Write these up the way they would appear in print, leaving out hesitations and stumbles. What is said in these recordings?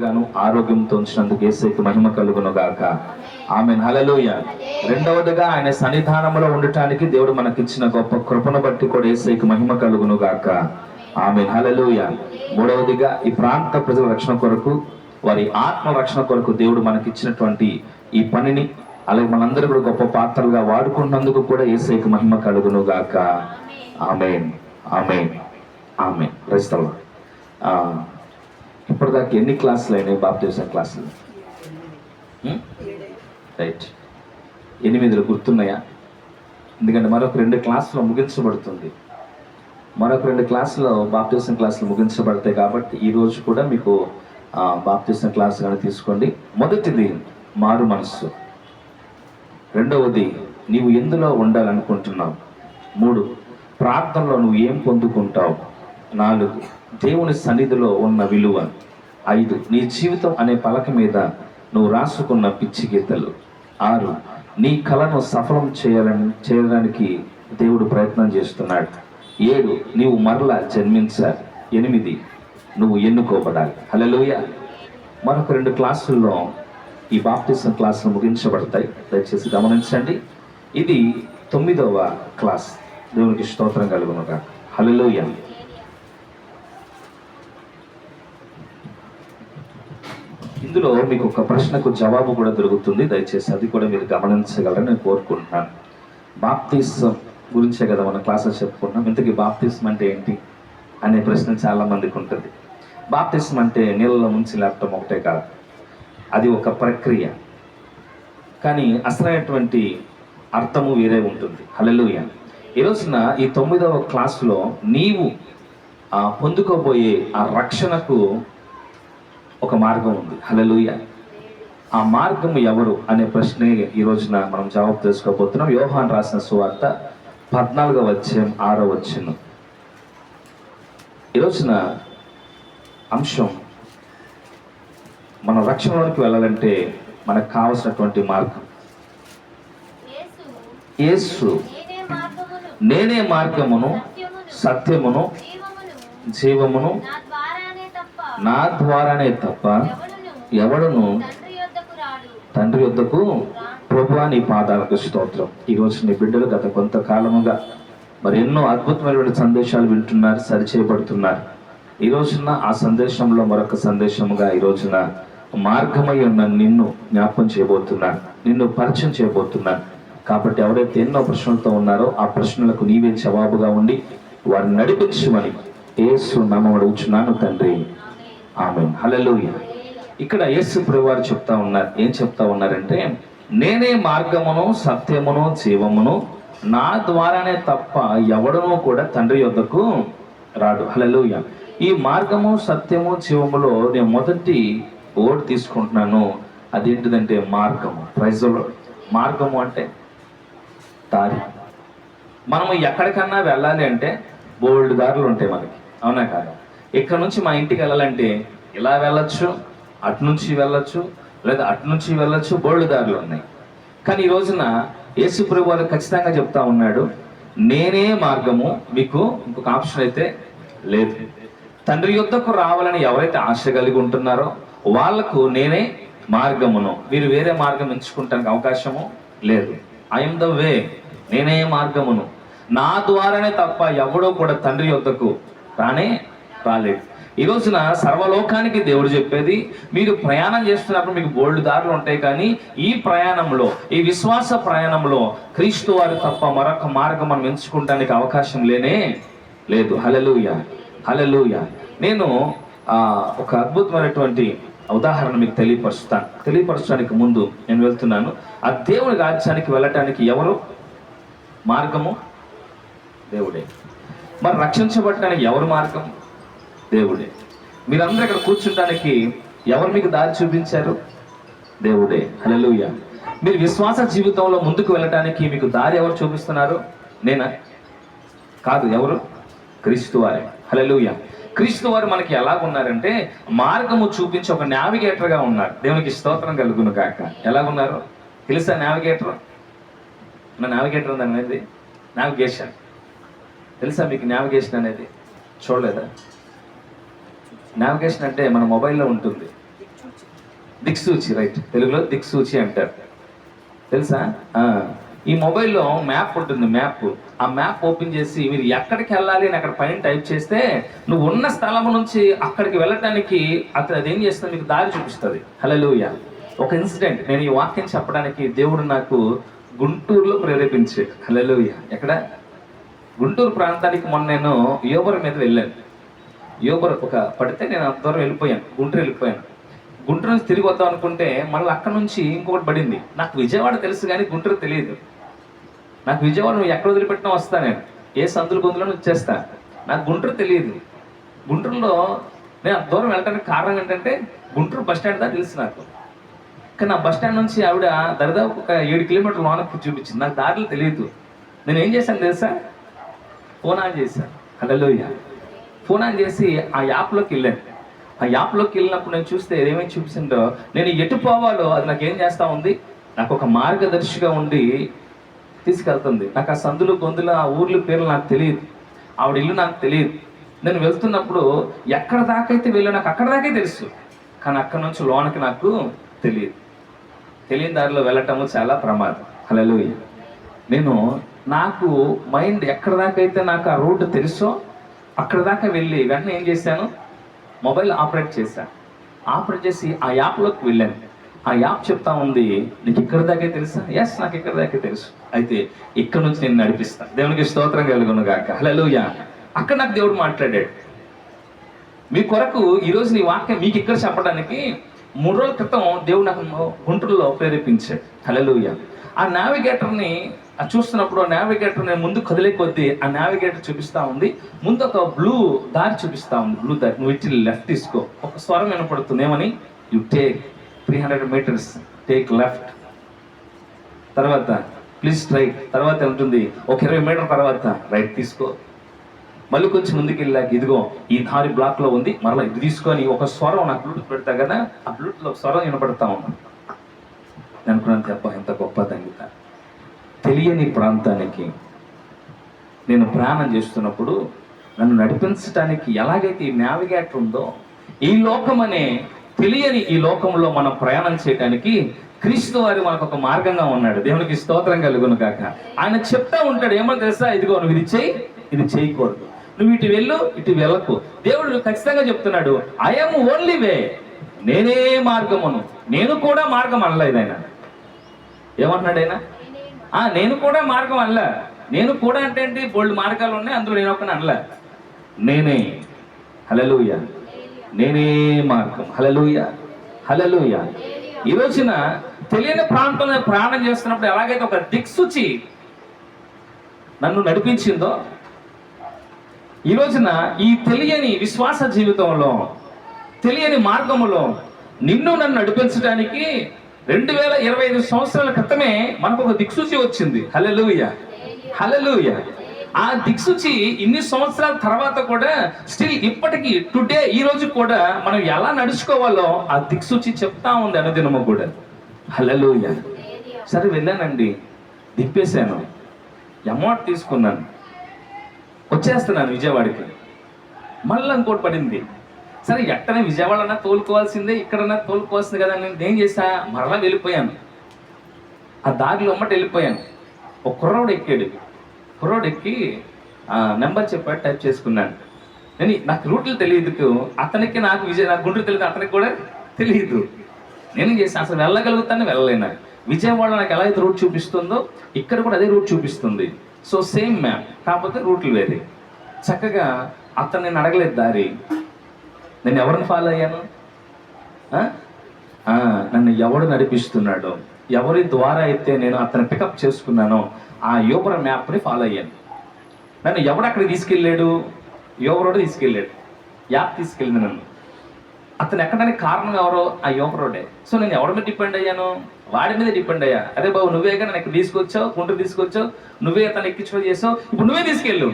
గాను ఆరోగ్యంతో ఉంచినందుకు యేసుకి మహిమ కలుగును గాక. ఆమేన్. హల్లెలూయా. రెండవదిగా ఆయన సన్నిధానంలో ఉండటానికి దేవుడు మనకిచ్చిన గొప్ప కృపను బట్టి కూడా యేసుకి మహిమ కలుగును గాక. ఆమేన్. హల్లెలూయా. మూడవదిగా ఈ ప్రాంత ప్రజల రక్షణ కొరకు, వారి ఆత్మ రక్షణ కొరకు దేవుడు మనకిచ్చినటువంటి ఈ పనిని అలాగే మనందరూ కూడా గొప్ప పాత్రలుగా వాడుకున్నందుకు కూడా యేసుకి మహిమ కలుగును గాక. Amen. Amen. Amen. Praise the Lord. ఇప్పటిదాకా ఎన్ని క్లాసులు అయినాయి? బాప్టిజం క్లాసులు రైట్, 8 గుర్తున్నాయా? ఎందుకంటే మరొక 2 క్లాసులు ముగించబడుతుంది. మరొక 2 క్లాసులో బాప్టిజం క్లాసులు ముగించబడతాయి. కాబట్టి ఈరోజు కూడా మీకు బాప్టిజం క్లాస్ కానీ తీసుకోండి. మొదటిది మారు మనస్సు, రెండవది నీవు ఎందులో ఉండాలనుకుంటున్నావు, 3 ప్రార్థనలో నువ్వు ఏం పొందుకుంటావు, 4 దేవుని సన్నిధిలో ఉన్న విలువ, 5 నీ జీవితం అనే పలక మీద నువ్వు రాసుకున్న పిచ్చి గీతలు, 6 నీ కళను సఫలం చేయడానికి దేవుడు ప్రయత్నం చేస్తున్నాడు, 7 నీవు మరలా జన్మించాలి, 8 నువ్వు ఎన్నుకోబడాలి. హల్లెలూయా. మరొక 2 క్లాసుల్లో ఈ బాప్టిజం క్లాసులు ముగించబడతాయి. దయచేసి గమనించండి. ఇది 9వ క్లాస్. దేవునికి స్తోత్రం కలుగునుగా. హల్లెలూయా. ఇందులో మీకు ఒక ప్రశ్నకు జవాబు కూడా దొరుకుతుంది. దయచేసి అది కూడా మీరు గమనించగలరని నేను కోరుకుంటున్నాను. బాప్తిజం గురించే కదా మనం క్లాసెస్ చెప్పుకుంటున్నాం. ఇంతకీ బాప్తిజం అంటే ఏంటి అనే ప్రశ్న చాలా మందికి ఉంటుంది. బాప్తిజం అంటే నీళ్ళలో ముంచి లేపటం ఒకటే కాదు, అది ఒక ప్రక్రియ. కానీ అసలైనటువంటి అర్థము వేరే ఉంటుంది. హల్లెలూయా. ఈ రోజున ఈ 9వ క్లాసులో నీవు పొందుకోబోయే ఆ రక్షణకు ఒక మార్గం ఉంది. హల్లెలూయా. ఆ మార్గం ఎవరు అనే ప్రశ్నే ఈ రోజున మనం జవాబు తెలుసుకోబోతున్నాం. యోహాను రాసిన సువార్త 14వ అధ్యాయం 6వ వచనం. ఈ రోజున అంశం, మన రక్షణలోకి వెళ్ళాలంటే మనకు కావలసినటువంటి మార్గం. యేసు నేనే మార్గమును సత్యమును జీవమును, నా ద్వారానే తప్ప ఎవడును తండ్రి యొద్దకు ప్రభువా నీ పాదాలకు స్తోత్రం. ఈరోజు నీ బిడ్డలు గత కొంతకాలముగా మరి ఎన్నో అద్భుతమైనటువంటి సందేశాలు వింటున్నారు, సరిచేయబడుతున్నారు. ఈ రోజున ఆ సందేశంలో మరొక సందేశముగా ఈ రోజున మార్గమై ఉన్న నిన్ను జ్ఞాపకం చేయబోతున్నాను, నిన్ను పరిచయం చేయబోతున్నాను. కాబట్టి ఎవరైతే ఎన్నో ప్రశ్నలతో ఉన్నారో ఆ ప్రశ్నలకు నీవే జవాబుగా ఉండి వారిని నడిపించమని యేసు నామమున అడుగుచున్నాను తండ్రి. ఆమేన్. హల్లెలూయా. ఇక్కడ యేసు ప్రభువారు చెప్తా ఉన్నారు. ఏం చెప్తా ఉన్నారంటే, నేనే మార్గమును సత్యమును జీవమును, నా ద్వారానే తప్ప ఎవడనూ కూడా తండ్రి యొద్దకు రాడు. హల్లెలూయా. ఈ మార్గము సత్యము జీవములో నేను మొదటి వర్డ్ తీసుకుంటున్నాను. అదేంటిదంటే మార్గము. Praise the Lord. మార్గము అంటే దారి. మనము ఎక్కడికన్నా వెళ్ళాలి అంటే బోల్డ్ దారులు ఉంటాయి మనకి, అవునా కాదా? ఇక్కడ నుంచి మా ఇంటికి వెళ్ళాలంటే ఇలా వెళ్ళొచ్చు, అటు నుంచి వెళ్ళొచ్చు, లేదా అటు నుంచి వెళ్ళొచ్చు, బోల్డ్ దారులు ఉన్నాయి. కానీ ఈ రోజున యేసు ప్రభువు వారు ఖచ్చితంగా చెప్తా ఉన్నాడు, నేనే మార్గము. మీకు ఇంకొక ఆప్షన్ అయితే లేదు. తండ్రి యొద్దకు రావాలని ఎవరైతే ఆశ కలిగి ఉంటున్నారో వాళ్లకు నేనే మార్గమును. మీరు వేరే మార్గం ఎంచుకుంటానికి అవకాశము లేదు. ఐఎమ్ ద వే. నేనే మార్గమును, నా ద్వారానే తప్ప ఎవడో కూడా తండ్రి యొద్దకు రాలేదు. ఈ రోజున సర్వలోకానికి దేవుడు చెప్పేది, మీరు ప్రయాణం చేస్తున్నప్పుడు మీకు బోల్డ్ దారులు ఉంటాయి, కానీ ఈ ప్రయాణంలో, ఈ విశ్వాస ప్రయాణంలో క్రీస్తు వారు తప్ప మరొక మార్గం మనం ఎంచుకోవడానికి అవకాశం లేనే లేదు. హల్లెలూయా. హల్లెలూయా. నేను ఒక అద్భుతమైనటువంటి ఉదాహరణ మీకు తెలియపరచడానికి ముందు నేను వెళ్తున్నాను. ఆ దేవుని రాజ్యానికి వెళ్ళటానికి ఎవరు మార్గము? దేవుడే. మరి రక్షించబడటానికి ఎవరు మార్గం? దేవుడే. మీరందరూ ఇక్కడ కూర్చుంటానికి ఎవరు మీకు దారి చూపించారు? దేవుడే. హల్లెలూయా. మీరు విశ్వాస జీవితంలో ముందుకు వెళ్ళటానికి మీకు దారి ఎవరు చూపిస్తున్నారు? నేనా? కాదు. ఎవరు? క్రీస్తు వారే. హల్లెలూయా. క్రీస్తు వారు మనకి ఎలాగున్నారంటే మార్గము చూపించి ఒక నావిగేటర్గా ఉన్నారు. దేవునికి స్తోత్రం కలుగును కాక. ఎలాగున్నారు తెలుసా? నావిగేటర్. నావిగేటర్ ఉందనేది నావిగేషన్ తెలుసా మీకు? నావిగేషన్ అనేది చూడలేదా? నావిగేషన్ అంటే మన మొబైల్లో ఉంటుంది. దిక్సూచి, రైట్, తెలుగులో దిక్సూచి అంటారు. తెలుసా? ఈ మొబైల్లో మ్యాప్ ఉంటుంది. ఆ మ్యాప్ ఓపెన్ చేసి మీరు ఎక్కడికి వెళ్ళాలి అని అక్కడ పైన టైప్ చేస్తే నువ్వు ఉన్న స్థలం నుంచి అక్కడికి వెళ్ళటానికి అతను అదేం చేస్తుంది, మీకు దారి చూపిస్తుంది. హల్లెలూయా. ఒక ఇన్సిడెంట్, నేను ఈ వాక్యం చెప్పడానికి దేవుడు నాకు గుంటూరులో ప్రేరేపించాడు. హల్లెలూయా. ఎక్కడ? గుంటూరు ప్రాంతానికి మొన్న నేను యోబర్ మీద వెళ్ళాను. యోబర్ ఒక పడితే నేను అంత దూరం వెళ్ళిపోయాను, గుంటూరు వెళ్ళిపోయాను. గుంటూరు నుంచి తిరిగి వద్దాం అనుకుంటే మళ్ళీ అక్కడ నుంచి ఇంకొకటి పడింది. నాకు విజయవాడ తెలుసు కానీ గుంటూరు తెలియదు. నాకు విజయవాడ నువ్వు ఎక్కడ వదిలిపెట్టినా వస్తా, నేను ఏ సందులు గొంతులో వచ్చేస్తా. నాకు గుంటూరు తెలియదు. గుంటూరులో నేను అంత దూరం వెళ్ళడానికి కారణం ఏంటంటే గుంటూరు బస్ స్టాండ్ దాకా తెలుసు నాకు. కానీ నా బస్ స్టాండ్ నుంచి ఆవిడ దరిదాపు ఒక 7 కిలోమీటర్ల లోనకి చూపించింది. నాకు దారిలో తెలియదు. నేను ఏం చేశాను తెలుసా? ఫోన్ ఆన్ చేశాను. హల్లెలూయా. ఫోన్ ఆన్ చేసి ఆ యాప్లోకి వెళ్ళాను. ఆ యాప్లోకి వెళ్ళినప్పుడు నేను చూస్తే ఏమేమి చూపించిందో, నేను ఎటు పోవాలో అది నాకు ఏం చేస్తూ ఉంది, నాకు ఒక మార్గదర్శిగా ఉండి తీసుకెళ్తుంది. నాకు ఆ సందులు గొంతులు ఆ ఊర్ల పేర్లు నాకు తెలియదు, ఆవిడ ఇల్లు నాకు తెలియదు. నేను వెళ్తున్నప్పుడు ఎక్కడ దాకైతే వెళ్ళా నాకు అక్కడ దాకే తెలుసు, కానీ అక్కడ నుంచి లోనకి నాకు తెలియదు. తెలియని దారిలో వెళ్ళటము చాలా ప్రమాదం. హల్లెలూయా. నాకు మైండ్ ఎక్కడ దాకైతే నాకు ఆ రూట్ తెలుసో అక్కడ దాకా వెళ్ళి వెంటనే ఏం చేశాను, మొబైల్ ఆపరేట్ చేశాను. ఆపరేట్ చేసి ఆ యాప్లోకి వెళ్ళాను. ఆ యాప్ చెప్తా ఉంది, నీకు ఇక్కడ దాకే తెలుసా? ఎస్, నాకు ఇక్కడ దాకే తెలుసు. అయితే ఇక్కడ నుంచి నేను నడిపిస్తాను. దేవునికి స్తోత్రం కలుగును గాక. హల్లెలూయా. అక్కడ నాకు దేవుడు మాట్లాడాడు. మీ కొరకు ఈరోజు నీ వాక్యం మీకు ఇక్కడ చెప్పడానికి 3 రోజుల క్రితం దేవుడు నాకు గుంటూరులో ప్రేరేపించాడు. హల్లెలూయా. ఆ నావిగేటర్ని చూస్తున్నప్పుడు ఆ నావిగేటర్ నేను ముందు కదిలే కొద్దీ ఆ నావిగేటర్ చూపిస్తూ ఉంది. ముందు ఒక బ్లూ దారి చూపిస్తూ ఉంది. బ్లూ దారి, నువ్వు ఇచ్చి లెఫ్ట్ తీసుకో. ఒక స్వరం వినపడుతుంది, ఏమని? You take 300 meters, take left. తర్వాత ప్లీజ్ స్ట్రైట్. తర్వాత ఉంటుంది ఒక 20 మీటర్ తర్వాత రైట్ తీసుకో. మళ్ళీ కొంచెం ముందుకు వెళ్ళాక ఇదిగో ఈ దారి బ్లాక్లో ఉంది, మరలా ఇది తీసుకొని ఒక స్వరం నాకు బ్లూటూత్ పెడతా కదా, ఆ బ్లూటూత్లో స్వరం వినపడతా ఉన్నాను. నేను అనుకున్నాను, చెప్ప ఎంత గొప్ప తంగిత. తెలియని ప్రాంతానికి నేను ప్రయాణం చేస్తున్నప్పుడు నన్ను నడిపించడానికి ఎలాగైతే ఈ నావిగేటర్ ఉందో, ఈ లోకం అనే తెలియని ఈ లోకంలో మనం ప్రయాణం చేయడానికి క్రీస్తు వారి మనకు ఒక మార్గంగా ఉన్నాడు. దేవునికి స్తోత్రం కలుగును కాక. ఆయన చెప్తా ఉంటాడు, ఏమని తెలుసా? ఇదిగో నువ్వు ఇది చెయ్యి, ఇది చేయకూడదు, నువ్వు ఇటు వెళ్ళు, ఇటు వెళ్ళకు. దేవుడు ఖచ్చితంగా చెప్తున్నాడు, ఐఎమ్ ఓన్లీ వే, నేనే మార్గమును. నేను కూడా మార్గం అనలేదు ఆయన. ఏమంటున్నాడు ఆయన? నేను కూడా మార్గం అనలే. నేను కూడా అంటే ఏంటి, బోల్డ్ మార్గాలు ఉన్నాయి, అందులో నేను ఒకని అనలే. నేనే. హల్లెలూయా. నేనే మార్గం. హల్లెలూయా. హల్లెలూయా. ఈ రోజున తెలియని ప్రాంతంలో ప్రయాణం చేస్తున్నప్పుడు ఎలాగైతే ఒక దిక్సూచి నన్ను నడిపించిందో, ఈ రోజున ఈ తెలియని విశ్వాస జీవితంలో, తెలియని మార్గములో నిన్ను నన్ను నడిపించడానికి 2025 సంవత్సరాల క్రితమే మనకు ఒక దిక్సూచి వచ్చింది. హల్లెలూయా. హల్లెలూయా. ఆ దిక్సూచి ఇన్ని సంవత్సరాల తర్వాత కూడా స్టిల్ ఇప్పటికీ టుడే ఈ రోజు కూడా మనం ఎలా నడుచుకోవాలో ఆ దిక్సూచి చెప్తా ఉంది అనుదినము కూడా. హల్లెలూయా. సరే వెళ్ళానండి, దిప్పేశాను, అమౌంట్ తీసుకున్నాను, వచ్చేస్తున్నాను విజయవాడకి. మళ్ళీ ఇంకోటి పడింది. సరే ఎట్టనే విజయవాడన్నా తోలుకోవాల్సిందే, ఇక్కడన్నా తోలుకోవాల్సింది కదా. నేను ఏం చేశా, మరలా వెళ్ళిపోయాను. ఆ దారిలో అమ్మట వెళ్ళిపోయాను. ఒక కుర్రోడు ఎక్కాడు. కుర్రోడు ఎక్కి నెంబర్ చెప్పాడు, టైప్ చేసుకున్నాను. నాకు రూట్లు తెలియదు, అతనికి నాకు గుంటూరు తెలియదు, అతనికి కూడా తెలియదు. నేనేం చేశాను, అసలు వెళ్ళగలుగుతాను, వెళ్ళలేను. విజయవాడ నాకు ఎలా అయితే రూట్ చూపిస్తుందో ఇక్కడ కూడా అదే రూట్ చూపిస్తుంది. సో సేమ్ మ్యాప్, కాకపోతే రూట్లు వేరే. చక్కగా అతను నేను అడగలేదు దారి. నేను ఎవరిని ఫాలో అయ్యాను? నన్ను ఎవడు నడిపిస్తున్నాడో, ఎవరి ద్వారా అయితే నేను అతను పికప్ చేసుకున్నానో ఆ యోబర్ మ్యాప్ని ఫాలో అయ్యాను. నన్ను ఎవడు అక్కడికి తీసుకెళ్ళాడు? యోబరోడు తీసుకెళ్ళాడు. యాప్ తీసుకెళ్ళింది నన్ను. అతను ఎక్కడానికి కారణం ఎవరో? ఆ యోబరోడే. సో నేను ఎవరి మీద డిపెండ్ అయ్యాను? వాడి మీద డిపెండ్ అయ్యా. అరే బాబు, నువ్వే కానీ నన్ను ఇక్కడ తీసుకొచ్చావు, గుంటూరు తీసుకొచ్చావు, నువ్వే అతను ఎక్కించుకొని చేసావు, ఇప్పుడు నువ్వే తీసుకెళ్ళు.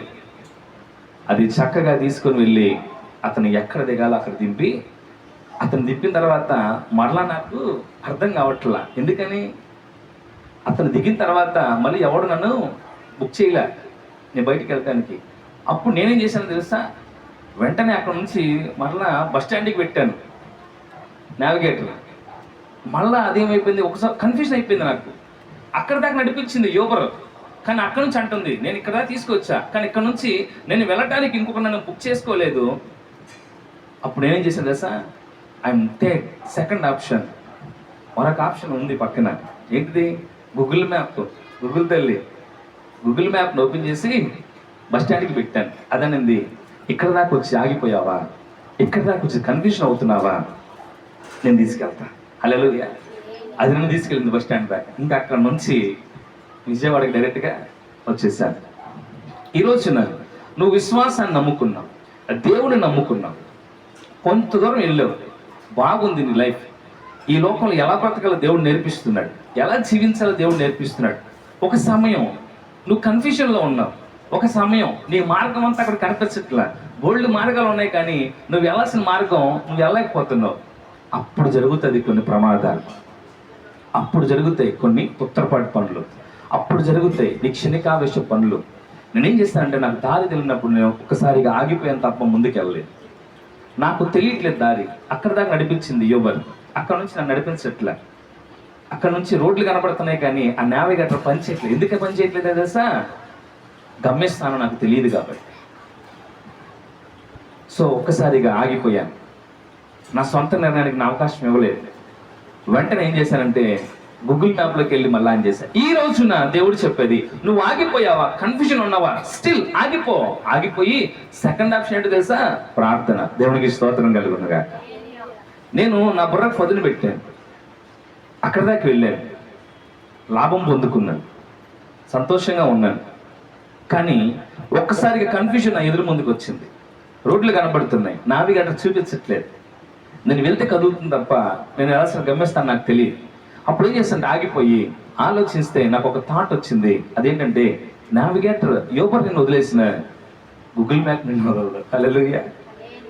అది చక్కగా తీసుకొని వెళ్ళి అతను ఎక్కడ దిగాలో అక్కడ దింపి, అతను దింపిన తర్వాత మరలా నాకు అర్థం కావట్లా. ఎందుకని? అతను దిగిన తర్వాత మళ్ళీ ఎవడు నన్ను బుక్ చేయలే నేను బయటికి వెళ్తానికి. అప్పుడు నేనేం చేశాను తెలుసా? వెంటనే అక్కడ నుంచి మరలా బస్ స్టాండ్కి పెట్టాను నావిగేటర్. మళ్ళీ అదేమైపోయింది, ఒకసారి కన్ఫ్యూజన్ అయిపోయింది నాకు. అక్కడ దాకా నడిపించింది యూబర్, కానీ అక్కడ నుంచి అంటుంది నేను ఇక్కడ దాకా తీసుకొచ్చా, కానీ ఇక్కడ నుంచి నేను వెళ్ళటానికి ఇంకొక నన్ను బుక్ చేసుకోలేదు. అప్పుడు నేనేం చేశాను తెలుసా, ఐఎమ్ టేక్ సెకండ్ ఆప్షన్. మరొక ఆప్షన్ ఉంది పక్కన, ఏంటిది? Google map. గూగుల్ తల్లి గూగుల్ మ్యాప్ని ఓపెన్ చేసి బస్ స్టాండ్కి పెట్టాను. అదనింది, ఇక్కడ దాకా వచ్చి ఆగిపోయావా, ఇక్కడ దాకా వచ్చి కన్ఫ్యూజన్ అవుతున్నావా, నేను తీసుకెళ్తా. హల్లెలూయా. అది నన్ను తీసుకెళ్ళింది బస్ స్టాండ్ దాకా. ఇంకా అక్కడ నుంచి విజయవాడకి డైరెక్ట్గా వచ్చేసాను. ఈరోజున నువ్వు విశ్వాసాన్ని నమ్ముకున్నావు, దేవుడిని నమ్ముకున్నావు, కొంత దూరం వెళ్ళావు, బాగుంది నీ లైఫ్. ఈ లోకంలో ఎలా బ్రతకాలో దేవుడు నేర్పిస్తున్నాడు, ఎలా జీవించాలో దేవుడు నేర్పిస్తున్నాడు. ఒక సమయం నువ్వు కన్ఫ్యూజన్లో ఉన్నావు, ఒక సమయం నీ మార్గం అంతా అక్కడ కనిపించట్లా, బోల్డ్ మార్గాలు ఉన్నాయి కానీ నువ్వు వెళ్ళాల్సిన మార్గం నువ్వు వెళ్ళలేకపోతున్నావు. అప్పుడు జరుగుతుంది కొన్ని ప్రమాదాలు, అప్పుడు జరుగుతాయి కొన్ని ఉత్తరపాటు పనులు, అప్పుడు జరుగుతాయి నీ క్షణికావేశ పనులు. నేనేం చేస్తానంటే, నాకు దారి తెలియనప్పుడు నేను ఒక్కసారిగా ఆగిపోయాను తప్ప ముందుకు వెళ్ళలేదు. నాకు తెలియట్లేదు దారి. అక్కడ దాకా నడిపించింది యోబర్, అక్కడ నుంచి నన్ను నడిపించట్లే. అక్కడ నుంచి రోడ్లు కనపడుతున్నాయి కానీ ఆ నావిగేటర్ పని చేయట్లేదు. ఎందుకే పని చేయట్లేదు తెలుసా? గమ్యస్థానం నాకు తెలియదు కాబట్టి. సో ఒక్కసారిగా ఆగిపోయాను, నా సొంత నిర్ణయానికి నా అవకాశం ఇవ్వలేదు. వెంటనే ఏం చేశానంటే, గూగుల్ మ్యాప్లోకి వెళ్ళి మళ్ళీ ఆన్ చేశాను. ఈ రోజున దేవుడు చెప్పేది, నువ్వు ఆగిపోయావా, కన్ఫ్యూజన్ ఉన్నావా, స్టిల్ ఆగిపోయి సెకండ్ ఆప్షన్ ఏంటో తెలుసా? ప్రార్థన. దేవునికి స్తోత్రం కలుగునుగా. నేను నా బుర్రకు పదును పెట్టాను, అక్కడ దాకా వెళ్ళాను, లాభం పొందుకున్నాను, సంతోషంగా ఉన్నాను. కానీ ఒక్కసారిగా కన్ఫ్యూజన్ నా ఎదురు ముందుకు వచ్చింది. రోడ్లు కనబడుతున్నాయి, నావిగేటర్ చూపించట్లేదు, నేను వెళ్తే కదులుతుంది తప్ప నేను వెళ్ళాల్సిన గమ్యస్థానం నాకు తెలియదు. అప్పుడు ఏం చేస్తానంటే, ఆగిపోయి ఆలోచిస్తే నాకు ఒక థాట్ వచ్చింది. అదేంటంటే, నావిగేటర్ యోబర్ నిన్ను వదిలేసిన, గూగుల్ మ్యాప్ నిన్ను వదలదు. హల్లెలూయా.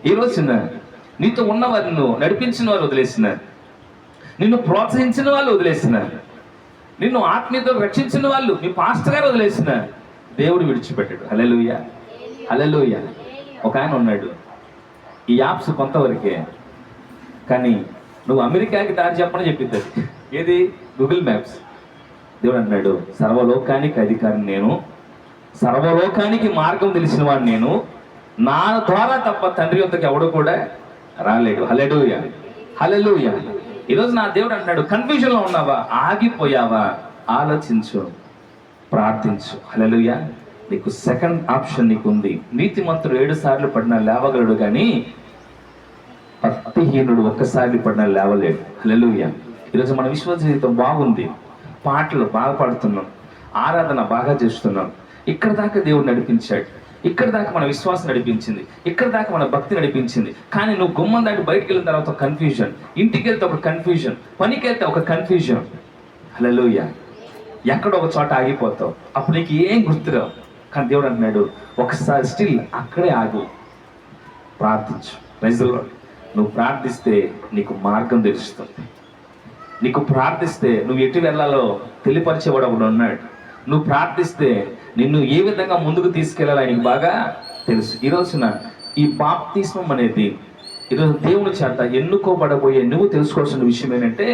ఈ రోజున నీతో ఉన్నవారు, నిన్ను నడిపించిన వారు వదిలేసిన, నిన్ను ప్రోత్సహించిన వాళ్ళు వదిలేసిన, నిన్ను ఆత్మీయతో రక్షించిన వాళ్ళు మీ పాస్టర్ గారు వదిలేసిన, దేవుడు విడిచిపెట్టాడు. హల్లెలూయా, హల్లెలూయా. ఒక ఆయన ఉన్నాడు, ఈ యాప్స్ కొంతవరకే, కానీ నువ్వు అమెరికాకి దారి చెప్పని చెప్పింది. ఏది? Google maps. దేవుడు అన్నాడు, సర్వలోకానికి అధికారిని నేను, సర్వలోకానికి మార్గం తెలిసిన వాడు నేను, నా ద్వారా తప్ప తండ్రి యొద్దకు ఎవడు కూడా రాలేడు. హల్లెలూయా, హల్లెలూయా. ఈరోజు నా దేవుడు అంటాడు, కన్ఫ్యూజన్లో ఉన్నావా, ఆగిపోయావా, ఆలోచించు, ప్రార్థించు. హల్లెలూయా. నీకు సెకండ్ ఆప్షన్ నీకు ఉంది. నీతిమంతుడు 7 సార్లు పడినా లేవగలడు, కానీ భక్తిహీనుడు ఒక్కసారి పడినా లేవలేడు. హల్లెలూయా. ఈరోజు మన విశ్వాస జీవితం బాగుంది, పాటలు బాగా పాడుతున్నాం, ఆరాధన బాగా చేస్తున్నాం. ఇక్కడ దాకా దేవుడు నడిపించాడు, ఇక్కడ దాకా మన విశ్వాసం నడిపించింది, ఇక్కడ దాకా మన భక్తి నడిపించింది. కానీ నువ్వు గుమ్మం దాటి బయటికి వెళ్ళిన తర్వాత ఒక కన్ఫ్యూజన్, ఇంటికి వెళ్తే ఒక కన్ఫ్యూజన్, పనికి వెళ్తే ఒక కన్ఫ్యూజన్. హల్లెలూయా. ఎక్కడో ఒక చోట ఆగిపోతావు, అప్పుడు నీకు ఏం గుర్తురావు. కానీ దేవుడు అంటున్నాడు, ఒకసారి స్టిల్ అక్కడే ఆగు, ప్రార్థించు. రైజులో నువ్వు ప్రార్థిస్తే నీకు మార్గం తెలుస్తుంది. నీకు ప్రార్థిస్తే నువ్వు ఎటు వెళ్ళాలో తెలియపరిచేవాడు ఒకడు ఉన్నాడు. నువ్వు ప్రార్థిస్తే నిన్ను ఏ విధంగా ముందుకు తీసుకెళ్ళాలో ఆయనకి బాగా తెలుసు. ఈరోజున ఈ బాప్తిస్మం అనేది ఈరోజు దేవుని చేత ఎన్నుకోబడబోయే నువ్వు తెలుసుకోవాల్సిన విషయం ఏంటంటే,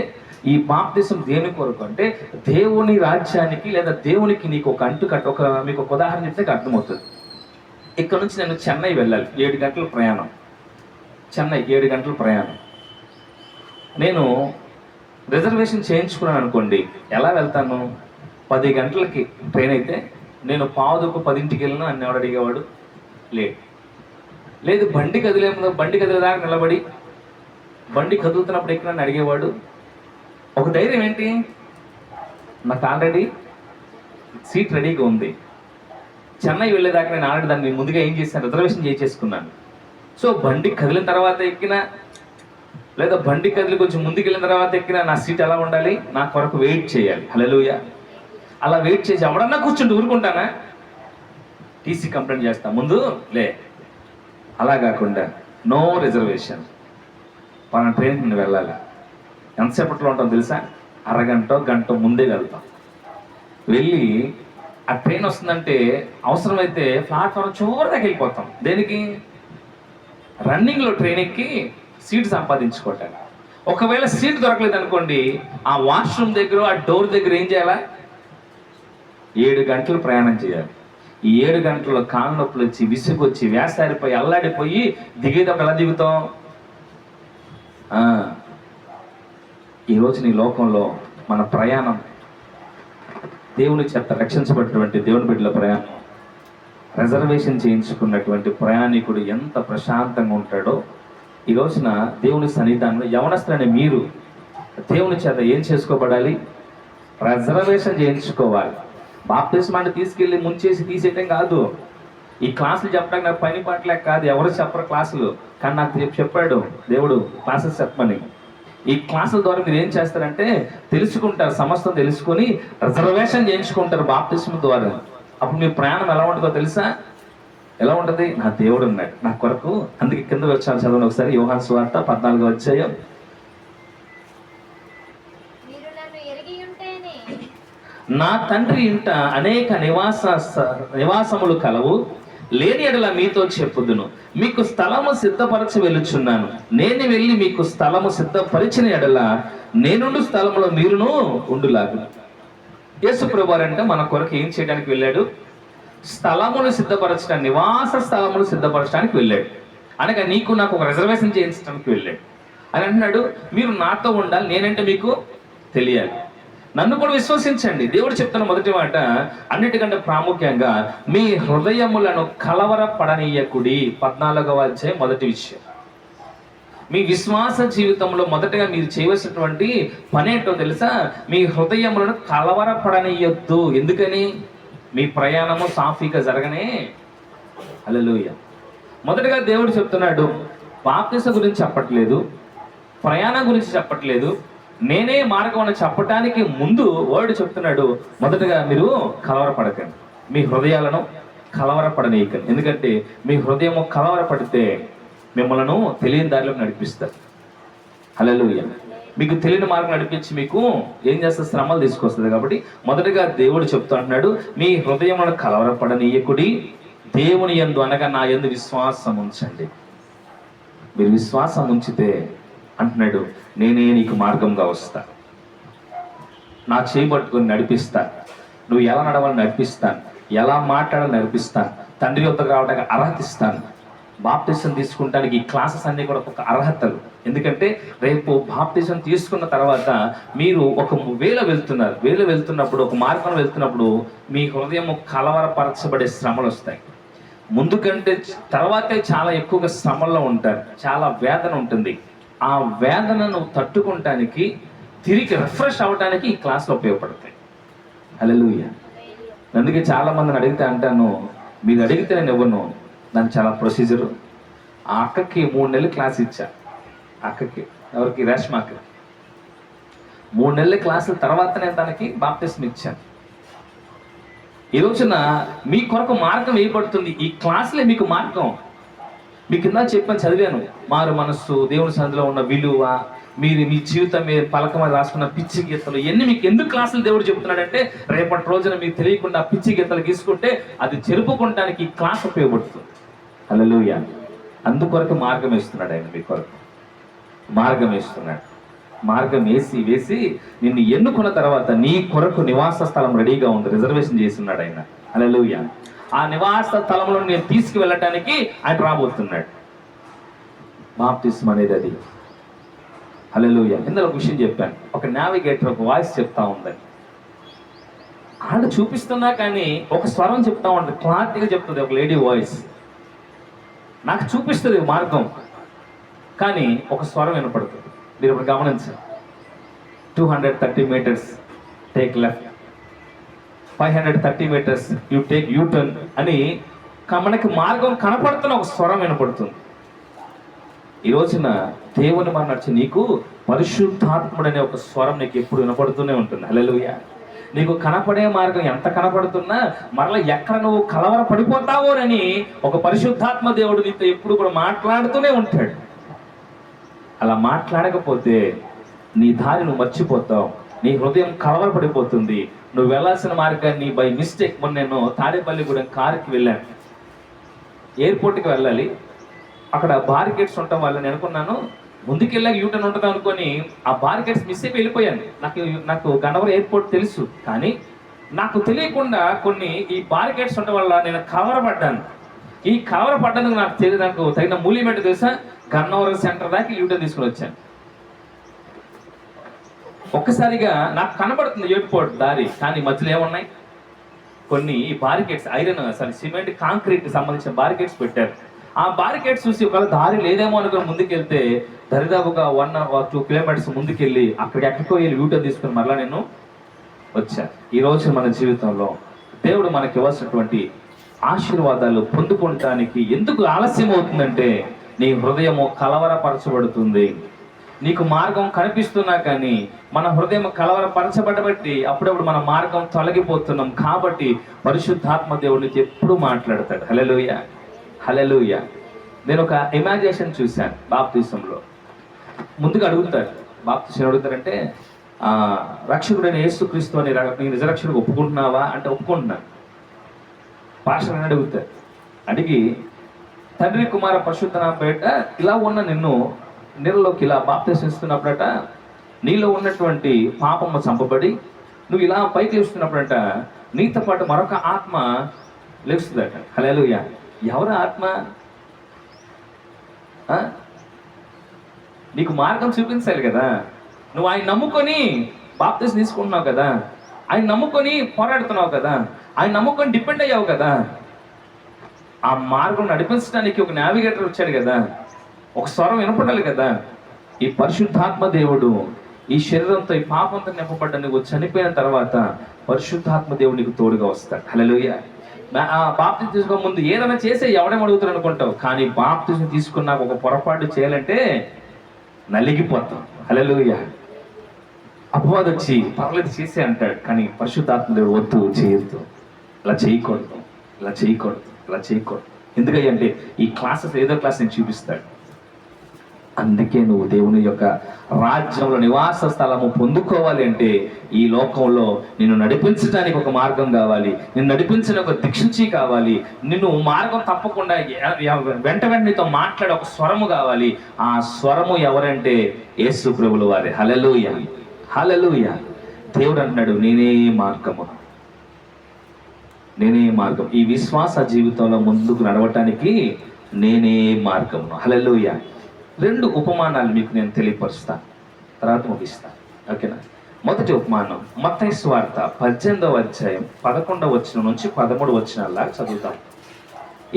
ఈ బాప్తిస్మం దేని కొరకు అంటే, దేవుని రాజ్యానికి లేదా దేవునికి నీకు ఒక అంటుకట్ట. మీకు ఒక ఉదాహరణ చెప్తే అర్థమవుతుంది. ఇక్కడ నుంచి నేను చెన్నై వెళ్ళాలి, 7 గంటల ప్రయాణం. చెన్నై 7 గంటల ప్రయాణం. నేను రిజర్వేషన్ చేయించుకున్నాను అనుకోండి, ఎలా వెళ్తాను? 10 గంటలకి ట్రైన్ అయితే నేను 9:10 వెళ్ళినా అన్ని ఎవడు అడిగేవాడు లేదు. బండి కదిలేదాకా నిలబడి బండి కదులుతున్నప్పుడు ఎక్కడ నన్ను అడిగేవాడు. ఒక ధైర్యం ఏంటి, నాకు ఆల్రెడీ సీట్ రెడీగా ఉంది. చెన్నై వెళ్ళేదాకా నేను ఆల్రెడీ దాన్ని ముందుగా ఏం చేశాను, రిజర్వేషన్ చేసేసుకున్నాను. సో బండి కదిలిన తర్వాత ఎక్కినా, లేదా బండి కదిలి కొంచెం ముందుకు వెళ్ళిన తర్వాత ఎక్కినా నా సీట్ ఎలా ఉండాలి, నా కొరకు వెయిట్ చేయాలి. హల్లెలూయా. అలా వెయిట్ చేసి ఎవడన్నా కూర్చుంటూ ఊరుకుంటానా? టీసీ కంప్లైంట్ చేస్తా ముందు లే. అలా కాకుండా నో రిజర్వేషన్, మన ట్రైన్కి నేను వెళ్ళాలి. ఎంతసేపట్లో ఉంటాం తెలుసా? అరగంట గంట ముందే వెళ్తాం. వెళ్ళి ఆ ట్రైన్ వస్తుందంటే అవసరమైతే ప్లాట్ఫామ్ చివరి దాకా వెళ్ళిపోతాం. దేనికి? రన్నింగ్లో ట్రైన్ ఎక్కి సీట్ సంపాదించుకోవటానికి. ఒకవేళ సీట్ దొరకలేదు అనుకోండి, ఆ వాష్రూమ్ దగ్గర ఆ డోర్ దగ్గర ఏం చేయాలా? 7 గంటలు ప్రయాణం చేయాలి. ఈ 7 గంటల్లో కాళ్ళ నొప్పులు వచ్చి, విసుగొచ్చి, వేసారిపోయి, అల్లాడిపోయి దిగేది ఒక ఎలా దిగుతాం? ఈరోజు నీ లోకంలో మన ప్రయాణం, దేవుని చేత రక్షించబడినటువంటి దేవుని బిడ్డల ప్రయాణం, రిజర్వేషన్ చేయించుకున్నటువంటి ప్రయాణికుడు ఎంత ప్రశాంతంగా ఉంటాడో, ఈ రోజున దేవుని సన్నిధానంలో యవనస్తులైన మీరు దేవుని చేత ఏం చేసుకోబడాలి? రిజర్వేషన్ చేయించుకోవాలి. బాప్తిస్మాన్ని తీసుకెళ్ళి ముంచేసి తీసేయటం కాదు. ఈ క్లాసులు చెప్పడానికి నాకు పని పాటలేక కాదు, ఎవరు చెప్పరు క్లాసులు, కానీ నాకు చెప్పాడు దేవుడు క్లాసెస్ చెప్పమని. ఈ క్లాసుల ద్వారా మీరు ఏం చేస్తారంటే తెలుసుకుంటారు, సమస్తం తెలుసుకొని రిజర్వేషన్ చేయించుకుంటారు బాప్తిస్మ ద్వారా. అప్పుడు మీ ప్రయాణం ఎలా ఉంటుందో తెలుసా? ఎలా ఉంటుంది? నా దేవుడు ఉన్నాడు నా కొరకు. అందుకే కింద వచ్చాను, చదవండి ఒకసారి. యోహాను సువార్త 14వ అధ్యాయం. నా తండ్రి ఇంట అనేక నివాసములు కలవు, లేని ఎడల మీతో చెప్పుదును. మీకు స్థలము సిద్ధపరచి వెళ్ళుచున్నాను. నేను వెళ్ళి మీకు స్థలము సిద్ధపరిచిన ఎడల నేనుండు స్థలములో మీరును ఉండులాగున. యేసు ప్రభువారంటే మన కొరకు ఏం చేయడానికి వెళ్ళాడు? స్థలములు సిద్ధపరచడానికి, నివాస స్థలములు సిద్ధపరచడానికి వెళ్ళాడు. అనగా నీకు నాకు ఒక రిజర్వేషన్ చేయించడానికి వెళ్ళాడు అని అంటున్నాడు. మీరు నాతో ఉండాలి, నేనంటే మీకు తెలియాలి, నన్ను కూడా విశ్వసించండి. దేవుడు చెప్తున్న మొదటి మాట, అన్నిటికంటే ప్రాముఖ్యంగా మీ హృదయములను కలవరపడనీయకుడి. 14వ అధ్యాయం మొదటి విషయం. మీ విశ్వాస జీవితంలో మొదటగా మీరు చేయవలసినటువంటి పని ఏంటో తెలుసా? మీ హృదయములను కలవరపడనీయొద్దు. ఎందుకని? మీ ప్రయాణము సాఫీగా జరగనే. హల్లెలూయా. మొదటగా దేవుడు చెప్తున్నాడు, బాప్తిసం గురించి చెప్పట్లేదు, ప్రయాణం గురించి చెప్పట్లేదు, నేనే మార్గం అని చెప్పటానికి ముందు వర్డ్ చెప్తున్నాడు, మొదటగా మీరు కలవరపడకండి, మీ హృదయాలను కలవరపడనీయకండి. ఎందుకంటే మీ హృదయము కలవరపడితే మిమ్మల్ని తెలియని దారిలో నడిపిస్తారు. హల్లెలూయా. మీకు తెలియని మార్గం నడిపించి మీకు ఏం చేస్తుంది? శ్రమలు తీసుకొస్తుంది. కాబట్టి మొదటగా దేవుడు చెప్తూ అంటున్నాడు, మీ హృదయములను కలవరపడనీయకుడి, దేవుని యందు అనగా నా యందు విశ్వాసం ఉంచండి. మీరు విశ్వాసం ఉంచితే అంటున్నాడు, నేనే నీకు మార్గంగా వస్తా, నా చేయి పట్టుకొని నడిపిస్తాను, నువ్వు ఎలా నడవాలని నడిపిస్తాను, ఎలా మాట్లాడాలని నడిపిస్తాను, తండ్రి యొద్దకు రావడానికి అర్హత ఇస్తాను. బాప్టిజం తీసుకుంటానికి ఈ క్లాసెస్ అన్నీ కూడా ఒక అర్హతలు. ఎందుకంటే రేపు బాప్టిజం తీసుకున్న తర్వాత మీరు ఒక వేళ వెళ్తున్నప్పుడు, ఒక మార్గం వెళ్తున్నప్పుడు మీ హృదయం కలవరపరచబడే శ్రమలు వస్తాయి. ముందు కంటే తర్వాతే చాలా ఎక్కువగా శ్రమల్లో ఉంటారు, చాలా వేదన ఉంటుంది. ఆ వేదనను తట్టుకుంటానికి, తిరిగి రిఫ్రెష్ అవ్వడానికి ఈ క్లాసులు ఉపయోగపడతాయి. హల్లెలూయా. అందుకే చాలా మందిని అడిగితే అంటాను, మీరు అడిగితే నేను ఇవ్వను, దానికి చాలా ప్రొసీజరు. ఆ అక్కకి 3 నెలలు క్లాస్ ఇచ్చా. అక్కకి, ఎవరికి? రేష్మాకి 3 నెలల క్లాసుల తర్వాత నేను తనకి బాప్టిజం ఇచ్చాను. ఈ రోజున మీ కొరకు మార్గం వేయబడుతుంది. ఈ క్లాసులే మీకు మార్గం. మీకు కింద చెప్పాను, చదివాను, మారు మనస్సు, దేవుని సన్నిధిలో ఉన్న విలువ, మీరు మీ జీవితం మీద పలక మీద రాసుకున్న పిచ్చి గీతలు, ఇవన్నీ మీకు ఎందుకు క్లాసులు దేవుడు చెబుతున్నాడంటే రేపటి రోజున మీకు తెలియకుండా పిచ్చి గీతలు గీసుకుంటే అది చెరుపుకోవడానికి ఈ క్లాస్ ఉపయోగపడుతుంది. హల్లెలూయా. అందుకొరకు మార్గం వేస్తున్నాడు ఆయన, మీ కొరకు మార్గం వేస్తున్నాడు. మార్గం వేసి నిన్ను ఎన్నుకున్న తర్వాత నీ కొరకు నివాస స్థలం రెడీగా ఉంది, రిజర్వేషన్ చేస్తున్నాడు ఆయన. హల్లెలూయా. ఆ నివాస స్థలంలో నేను తీసుకువెళ్ళటానికి ఆయన రాబోతున్నాడు. బాప్తిస్మం అనేది అది. హల్లెలూయా. ఇందులో ఒక విషయం చెప్పాను, ఒక నావిగేటర్ ఒక వాయిస్ చెప్తా ఉందని. ఆడ చూపిస్తున్నా కానీ ఒక స్వరం చెప్తా ఉంటుంది, క్లారిటీగా చెప్తుంది ఒక లేడీ వాయిస్. నాకు చూపిస్తుంది మార్గం, కానీ ఒక స్వరం వినపడుతుంది. మీరు ఇప్పుడు గమనించండి. 230 meters take left, 530 meters you take U turn అని మనకి మార్గం కనపడుతున్న ఒక స్వరం వినపడుతుంది. ఈ రోజున దేవుని మనం నడిచి నీకు పరిశుద్ధాత్ముడనే ఒక స్వరం నీకు ఎప్పుడు వినపడుతూనే ఉంటుంది. హల్లెలూయా. నీకు కనపడే మార్గం ఎంత కనపడుతున్నా మరలా ఎక్కడ నువ్వు కలవర పడిపోతావోనని ఒక పరిశుద్ధాత్మ దేవుడు నీతో ఎప్పుడు కూడా మాట్లాడుతూనే ఉంటాడు. అలా మాట్లాడకపోతే నీ దారి నువ్వు మర్చిపోతావు, నీ హృదయం కలవరపడిపోతుంది. నువ్వు వెళ్ళాల్సిన మార్గాన్ని బై మిస్టేక్, మొన్న నేను తాడేపల్లిగూడెం కారుకి వెళ్ళాను. ఎయిర్పోర్ట్కి వెళ్ళాలి, అక్కడ బారికేడ్స్ ఉండటం వల్ల నేను అనుకున్నాను ముందుకెళ్ళాక యూటర్న్ ఉంటుంది అనుకొని ఆ బార్గెట్స్ మిస్ అయిపోయి వెళ్ళిపోయాను. నాకు గన్నవరం ఎయిర్పోర్ట్ తెలుసు, కానీ నాకు తెలియకుండా కొన్ని ఈ బార్గెట్స్ ఉండడం వల్ల నేను కలవరపడ్డాను. ఈ కలవరపడ్డందుకు నాకు తగిన మూల్యమేంటో తెలుసా? గన్నవరం సెంటర్ దాకా యూటర్న్ తీసుకుని వచ్చాను. ఒక్కసారిగా నాకు కనబడుతుంది ఎయిర్పోర్ట్ దారి, కానీ మధ్యలో ఏమున్నాయి? కొన్ని బారికేడ్స్, సిమెంట్ కాంక్రీట్ సంబంధించిన బారికేడ్స్ పెట్టారు. ఆ బారికేడ్స్ చూసి ఒకవేళ దారి లేదేమో అనుకుని ముందుకెళ్తే దరిదాపుగా 1 or 2 kilometers ముందుకెళ్ళి ఎక్కడికో వెళ్ళి యూటర్న్ తీసుకుని మరలా నేను వచ్చాను. ఈ రోజు మన జీవితంలో దేవుడు మనకి ఇవ్వాల్సినటువంటి ఆశీర్వాదాలు పొందుకోవటానికి ఎందుకు ఆలస్యం అవుతుందంటే, నీ హృదయము కలవరపరచబడుతుంది. నీకు మార్గం కనిపిస్తున్నా కానీ మన హృదయం కలవరపరచబడబట్టి అప్పుడప్పుడు మన మార్గం తొలగిపోతున్నాం. కాబట్టి పరిశుద్ధాత్మ దేవుడు నీకు ఎప్పుడు మాట్లాడతాడు. హల్లెలూయా, హల్లెలూయా. నేను ఒక ఇమాజినేషన్ చూశాను బాప్తిసంలో. ముందుగా అడుగుతారు, బాప్తిసం అడుగుతారంటే, రక్షకుడైన యేసుక్రీస్తు అని నీ నిజరక్షకుడికి ఒప్పుకుంటున్నావా అంటే ఒప్పుకుంటున్నాను. పాస్టర్ అని అడుగుతారు. అడిగి తండ్రి కుమార పరిశుద్ధ నామం పేరిట ఇలా ఉన్న నిన్ను నీళ్ళలోకి ఇలా బాప్తిసం ఇస్తున్నప్పుడట నీలో ఉన్నటువంటి పాపము చంపబడి నువ్వు ఇలా పైకి లేస్తున్నప్పుడట నీతో పాటు మరొక ఆత్మ లేస్తుందట. హల్లెలూయా. ఎవరు ఆత్మ? నీకు మార్గం చూపించాలి కదా. నువ్వు ఆయన నమ్ముకొని బాప్తిసం తీసుకుంటున్నావు కదా, ఆయన నమ్ముకొని పోరాడుతున్నావు కదా, ఆయన నమ్ముకొని డిపెండ్ అయ్యావు కదా. ఆ మార్గం నడిపించడానికి ఒక నావిగేటర్ వచ్చాడు కదా, ఒక స్వరం వినపడాలి కదా. ఈ పరిశుద్ధాత్మ దేవుడు ఈ శరీరంతో ఈ పాపంతో నింపబడ్డ నువ్వు చనిపోయిన తర్వాత పరిశుద్ధాత్మ దేవుడు నీకు తోడుగా వస్తాడు. హల్లెలూయా. బాప్తిసం తీసుకో ముందు ఏదైనా చేసే ఎవడేం అడుగుతారు అనుకుంటావు, కానీ బాప్తిసం తీసుకున్నాక ఒక పొరపాటు చేయాలంటే నలిగిపోతాం. హల్లెలూయా. అపవాది వచ్చి పర్లేదు చేసే అంటాడు, కానీ పరిశుద్ధాత్మ దేవుడు వద్దు, చేయొద్దు, ఇలా చేయకూడదు, ఇలా చేయకూడదు, ఇలా చేయకూడదు. ఎందుకంటే ఈ క్లాసెస్ ఏదో క్లాస్ నేను చూపిస్తాడు. అందుకే నువ్వు దేవుని యొక్క రాజ్యంలో నివాస స్థలము పొందుకోవాలి అంటే ఈ లోకంలో నిన్ను నడిపించడానికి ఒక మార్గం కావాలి, నిన్ను నడిపించిన ఒక దిక్సూచి కావాలి, నిన్ను మార్గం తప్పకుండా వెంట నీతో మాట్లాడే ఒక స్వరము కావాలి. ఆ స్వరము ఎవరంటే యేసు ప్రభుల వారే. హల్లెలూయా, హల్లెలూయా. దేవుడు అంటున్నాడు, నేనే మార్గము, నేనే మార్గం. ఈ విశ్వాస జీవితంలో ముందుకు నడవటానికి నేనే మార్గము. హల్లెలూయా. 2 ఉపమానాలు మీకు నేను తెలియపరుస్తాను, తర్వాత ముగిస్తాను. ఓకేనా? మొదటి ఉపమానం మత్తయి సువార్త 18వ అధ్యాయం 11వ వచనం నుంచి 13వ వచనాల్లా చదువుతాం.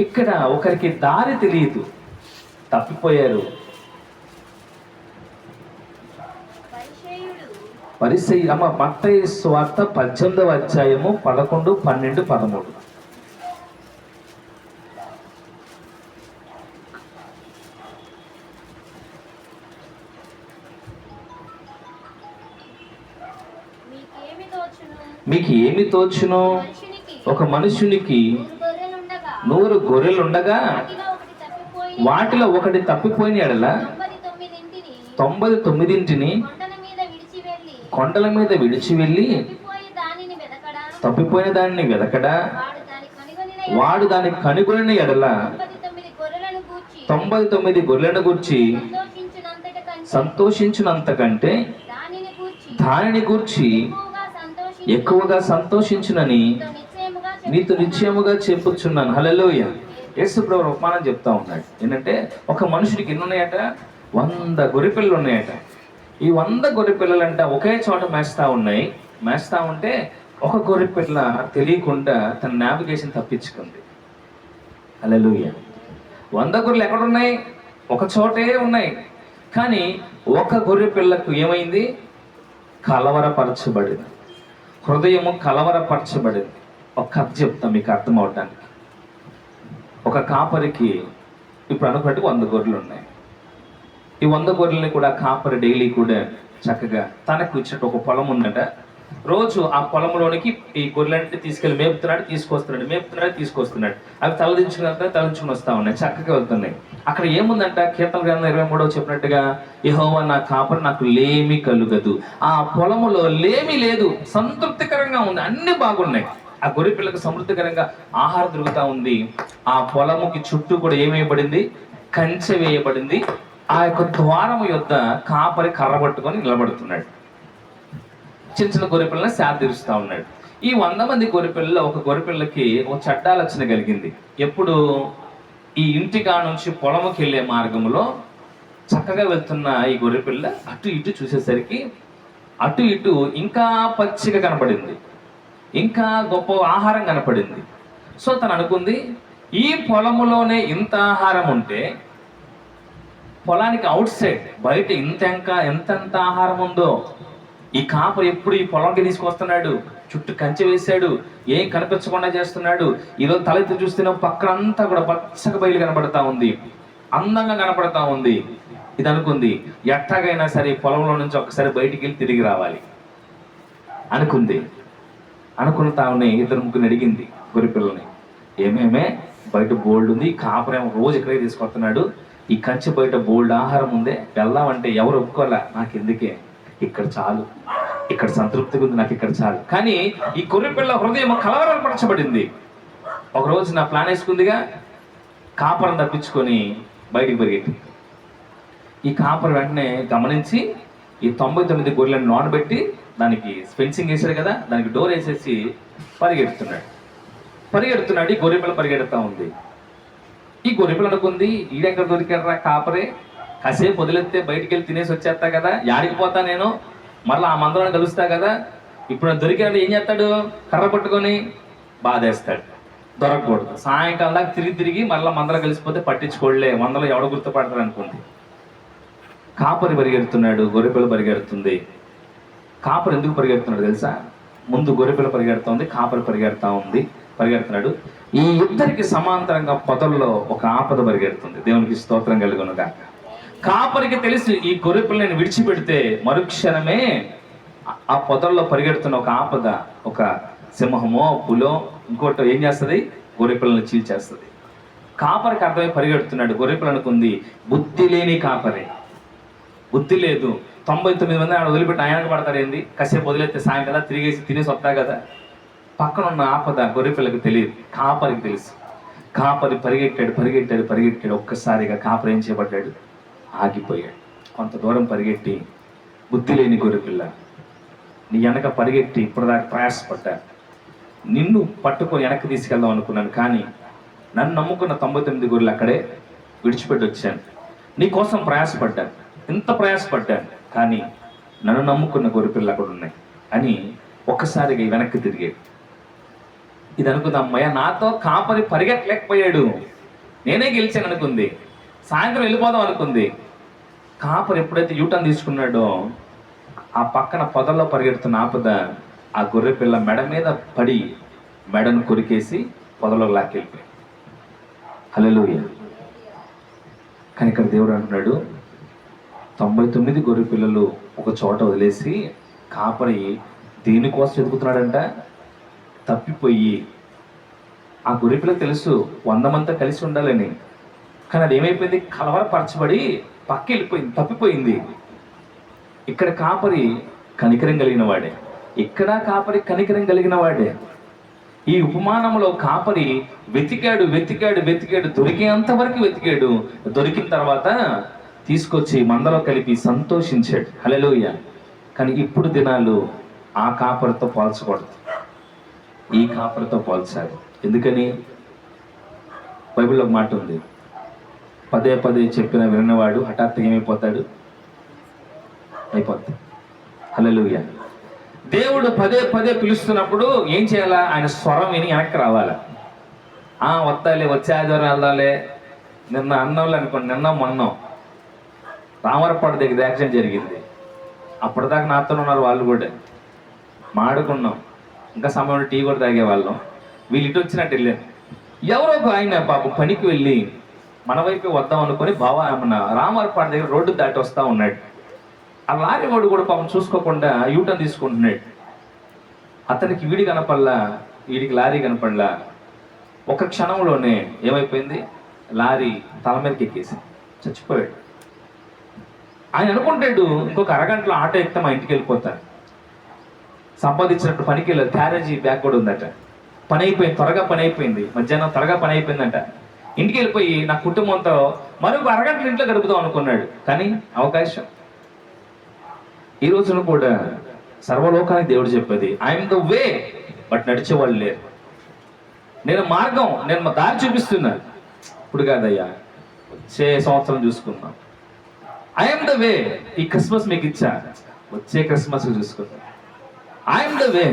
ఇక్కడ ఒకరికి దారి తెలియదు, తప్పిపోయారు. మత్తయి సువార్త 18వ అధ్యాయము 11, 12, 13. మీకు ఏమి తోచును? ఒక మనుషునికి 100 గొర్రెలుండగా వాటిలో ఒకటి తప్పిపోయిన ఎడల 99 కొండల మీద విడిచి వెళ్ళి తప్పిపోయిన దానిని వెదకడా వాడు దాన్ని కనుగొని ఎడల 99 గొర్రెలను గూర్చి సంతోషించినంతకంటే దానిని గూర్చి ఎక్కువగా సంతోషించునని మీతో నిశ్చయముగా చెప్పుచున్నాను. హల్లెలూయా. యేసు ప్రభువు ఉపమానం చెప్తా ఉన్నాడు. ఏంటంటే ఒక మనుషుడికి ఎన్ని ఉన్నాయట? 100 గొర్రెపిల్లలు ఉన్నాయట. ఈ 100 గొర్రెపిల్లలంట ఒకే చోట మేస్తా ఉంటే ఒక గొర్రెపిల్ల తెలియకుండా తన నావిగేషన్ తప్పించుకుంది. హల్లెలూయా. 100 గొర్రెలు ఎక్కడున్నాయి? ఒక చోటే ఉన్నాయి. కానీ ఒక గొర్రెపిల్లకు ఏమైంది? కలవరపరచబడింది, హృదయము కలవరపరచబడింది. ఒక కథ చెప్తాం మీకు అర్థం అవటానికి. ఒక కాపరికి ఇప్పుడు అనుకున్నట్టు 100 గొర్రెలు ఉన్నాయి. ఈ 100 గొర్రెలని కూడా కాపరి డైలీ కూడా చక్కగా తనకు ఇచ్చినట్టు ఒక పొలం ఉందట. రోజు ఆ పొలంలోనికి ఈ గొర్రెలంటే తీసుకెళ్ళి మేపుతున్నాడు, తీసుకొస్తున్నాడు. అవి తలదించుకుని వస్తూ ఉన్నాయి, చక్కగా వెళ్తున్నాయి. అక్కడ ఏముందంట? కీర్తన గ్రంథం 23వ చెప్పినట్టుగా, యెహోవా నా కాపరి, నాకు లేమి కలుగదు. ఆ పొలములో లేమి లేదు, సంతృప్తికరంగా ఉంది, అన్ని బాగున్నాయి. ఆ గొర్రె పిల్లకు సమృద్ధికరంగా ఆహారం దొరుకుతా ఉంది. ఆ పొలముకి చుట్టూ కూడా ఏమేయబడింది? కంచె వేయబడింది. ఆ యొక్క ద్వారము యొద్ద కాపరి కర్ర పట్టుకొని నిలబడుతున్నాడు. చిన్న చిన్న గొర్రెపిల్లని సేద తీరుస్తూ ఉన్నాడు. ఈ 100 మంది గొర్రెపిల్లలో ఒక గొర్రెపిల్లకి ఒక చెడ్డాలోచన కలిగింది. ఎప్పుడు ఈ ఇంటికా నుంచి పొలముకి వెళ్ళే మార్గంలో చక్కగా వెళ్తున్న ఈ గొర్రెపిల్ల అటు ఇటు చూసేసరికి అటు ఇటు ఇంకా పచ్చిగా కనపడింది, ఇంకా గొప్ప ఆహారం కనపడింది. సో తను అనుకుంది, ఈ పొలములోనే ఇంత ఆహారం ఉంటే పొలానికి అవుట్ సైడ్ బయట ఎంతెంత ఆహారం ఉందో, ఈ కాపరి ఎప్పుడు ఈ పొలంకి తీసుకొస్తున్నాడు, చుట్టూ కంచె వేశాడు, ఏం కనిపించకుండా చేస్తున్నాడు. ఈరోజు తలెత్తి చూస్తున్న పక్కనంతా కూడా పచ్చగా బయలు కనపడతా ఉంది, అందంగా కనపడతా ఉంది. ఇది అనుకుంది, ఎట్టాగైనా సరే పొలంలో నుంచి ఒక్కసారి బయటికి వెళ్ళి తిరిగి రావాలి అనుకుంది. అనుకున్న తావుని 2-3 అడిగింది గొర్రెపిల్లని, ఏమేమే బయట బోల్డ్ ఉంది, కాపరేమో రోజు ఇక్కడే తీసుకొస్తున్నాడు, ఈ కంచె బయట బోల్డ్ ఆహారం ఉందే, వెళ్దామంటే ఎవరు ఒప్పుకోలే. నాకు ఎందుకే, ఇక్కడ చాలు, ఇక్కడ సంతృప్తిగా ఉంది, నాకు ఇక్కడ చాలు. కానీ ఈ గొర్రెపిల్ల హృదయం కలవరపరచబడింది. ఒకరోజు నా ప్లాన్ వేసుకుందిగా, కాపరం తప్పించుకొని బయటికి పరిగెట్టి, ఈ కాపర్ వెంటనే గమనించి ఈ 99 గొర్రెలను నానబెట్టి దానికి ఫెన్సింగ్ వేసాడు కదా, దానికి డోర్ వేసేసి పరిగెడుతున్నాడు. ఈ గొర్రెపిల్ల పరిగెడుతూ ఉంది. ఈ గొర్రెపిల్ల అనుకుంది, ఈడెక్కడ దొరికాడరా కాపరే, కాసేపు వదిలేస్తే బయటికి వెళ్ళి తినేసి వచ్చేస్తా కదా, యాడికి పోతా నేను, మరలా ఆ మందలను కలుస్తా కదా. ఇప్పుడు దొరికాడు ఏం చేస్తాడు, కర్ర పట్టుకొని బాధేస్తాడు, దొరకకూడదు. సాయంకాలం దాకా తిరిగి మరలా మందలు కలిసిపోతే పట్టించుకోలే, మందలో ఎవడ గుర్తుపడతాడు అనుకుంది. కాపరి పరిగెడుతున్నాడు, గొర్రెపిల్ల పరిగెడుతుంది. కాపరి ఎందుకు పరిగెడుతున్నాడు తెలుసా? ముందు గొర్రెపిల్ల పరిగెడుతుంది, కాపరి పరిగెడుతున్నాడు. ఈ ఇద్దరికి సమాంతరంగా పొదల్లో ఒక ఆపద పరిగెడుతుంది. దేవునికి స్తోత్రం కలుగునుగా. కాపరికి తెలిసి ఈ గొర్రెపిల్లని విడిచిపెడితే మరుక్షణమే ఆ పొదల్లో పరిగెడుతున్న ఒక ఆపద, ఒక సింహమో పులో ఇంకోటో ఏం చేస్తుంది, గొర్రెపిల్లని చీల్చేస్తుంది. కాపరికి అర్థమై పరిగెడుతున్నాడు. గొర్రెపిల్ల అనుకుంది, బుద్ధి లేని కాపరి, బుద్ధి లేదు, 99 మంది ఆడ వదిలిపెట్టి ఆయనకు పడతాడేంది, కాసేపు వదిలేస్తే సాయంకాలం తిరిగేసి తినేసి వస్తా కదా. పక్కన ఉన్న ఆపద గొర్రెపిల్లకి తెలియదు, కాపరికి తెలుసు. కాపరి పరిగెట్టాడు. ఒక్కసారిగా కాపరి ఏం చేపట్టాడు, ఆగిపోయాడు. కొంత దూరం పరిగెట్టి, బుద్ధి లేని గొర్రెపిల్ల, నీ వెనక పరిగెట్టి ఇప్పటిదాకా ప్రయాసపడ్డాను, నిన్ను పట్టుకొని వెనక్కి తీసుకెళ్దాం అనుకున్నాను, కానీ నన్ను నమ్ముకున్న 99 గొర్రెలు అక్కడే విడిచిపెట్టి వచ్చాను. నీ కోసం ప్రయాసపడ్డాను, ఎంత ప్రయాసపడ్డాను, కానీ నన్ను నమ్ముకున్న గొర్రెపిల్ల అక్కడ ఉన్నాయి అని ఒక్కసారిగా వెనక్కి తిరిగాడు. ఇది అనుకుంది, అమ్మయ్య నాతో కాపరి పరిగెట్టలేకపోయాడు, నేనే గెలిచాను అనుకుంది. సాయంత్రం వెళ్ళిపోదాం అనుకుంది. కాపరి ఎప్పుడైతే యూటర్న్ తీసుకున్నాడో ఆ పక్కన పొదల్లో పరిగెడుతున్న ఆపద ఆ గొర్రెపిల్ల మెడ మీద పడి మెడను కొరికేసి పొదలో లాక్కెళ్ళిపోయాడు. హల్లెలూయా. కానీ ఇక్కడ దేవుడు అంటున్నాడు, 99 గొర్రె పిల్లలు ఒక చోట వదిలేసి కాపరి దేనికోసం ఎదుగుతున్నాడంట, తప్పిపోయి. ఆ గొర్రె పిల్లకి తెలుసు 100 మందితో కలిసి ఉండాలని, కానీ అది ఏమైపోయింది, కలవరపరచబడి పక్క వెళ్ళిపోయింది, తప్పిపోయింది. ఇక్కడ కాపరి కనికరం కలిగిన వాడే, ఇక్కడ కాపరి కనికరం కలిగిన వాడే. ఈ ఉపమానంలో కాపరి వెతికాడు, దొరికేంత వరకు వెతికాడు. దొరికిన తర్వాత తీసుకొచ్చి మందలో కలిపి సంతోషించాడు. హల్లెలూయా. కానీ ఇప్పుడు దినాలు ఆ కాపరితో పోల్చకూడదు, ఈ కాపరితో పోల్చాలి. ఎందుకని? బైబిల్లో ఒక మాట ఉంది, పదే చెప్పిన విన్నవాడు హఠాత్తుగా ఏమైపోతాడు, అయిపోతాడు. హల్లెలూయా. దేవుడు పదే పిలుస్తున్నప్పుడు ఏం చేయాలా, ఆయన స్వరం విని వెనక్కి రావాలా. వస్తాలే, వచ్చే ఆదివారం వెళ్దాలే, నిన్న అన్నంలే అనుకోండి, నిన్న మొన్నం రామరపాడు దగ్గర యాక్సిడెంట్ జరిగింది. అప్పటిదాకా నాతో ఉన్నారు వాళ్ళు కూడా, మాడుకున్నాం, ఇంకా సమయంలో టీ కూడా తాగేవాళ్ళం. వీళ్ళు ఇటు వచ్చినట్టు వెళ్ళాను. ఎవరో ఒక ఆయన పాపం పనికి వెళ్ళి మన వైపు వద్దాం అనుకొని మన రామరపాడు దగ్గర రోడ్డు దాటి వస్తూ ఉన్నాడు. ఆ లారీ వాడు కూడా పాపం చూసుకోకుండా యూటర్న్ తీసుకుంటున్నాడు. అతనికి వీడికి లారీ కనపడలా. ఒక క్షణంలోనే ఏమైపోయింది, లారీ తల మీదకి ఎక్కేసి చచ్చిపోయాడు. ఆయన అనుకుంటాడు, ఇంకొక అరగంటలో ఆటో ఎక్కితే మా ఇంటికి వెళ్ళిపోతాను. సంపాదించినట్టు పనికి వెళ్ళారు, క్యారేజీ బ్యాగ్ కూడా ఉందట. త్వరగా పని అయిపోయింది, మధ్యాహ్నం త్వరగా పని అయిపోయిందంట. ఇంటికి వెళ్ళిపోయి నా కుటుంబంతో మరొక అరగంట ఇంట్లో గడుపుదాం అనుకున్నాడు. కానీ అవకాశం. ఈ రోజున కూడా సర్వలోకానికి దేవుడు చెప్పేది ఐఎమ్ ద వే, బట్ నడిచేవాళ్ళు లేరు. నేను మార్గం, నేను దారి చూపిస్తున్నాను. ఇప్పుడు కాదయ్యా, వచ్చే సంవత్సరం చూసుకుందాం. ఐఎమ్ ద వే, ఈ క్రిస్మస్ మీకు ఇచ్చా, వచ్చే క్రిస్మస్ చూసుకుందాం. ఐఎమ్ ద వే,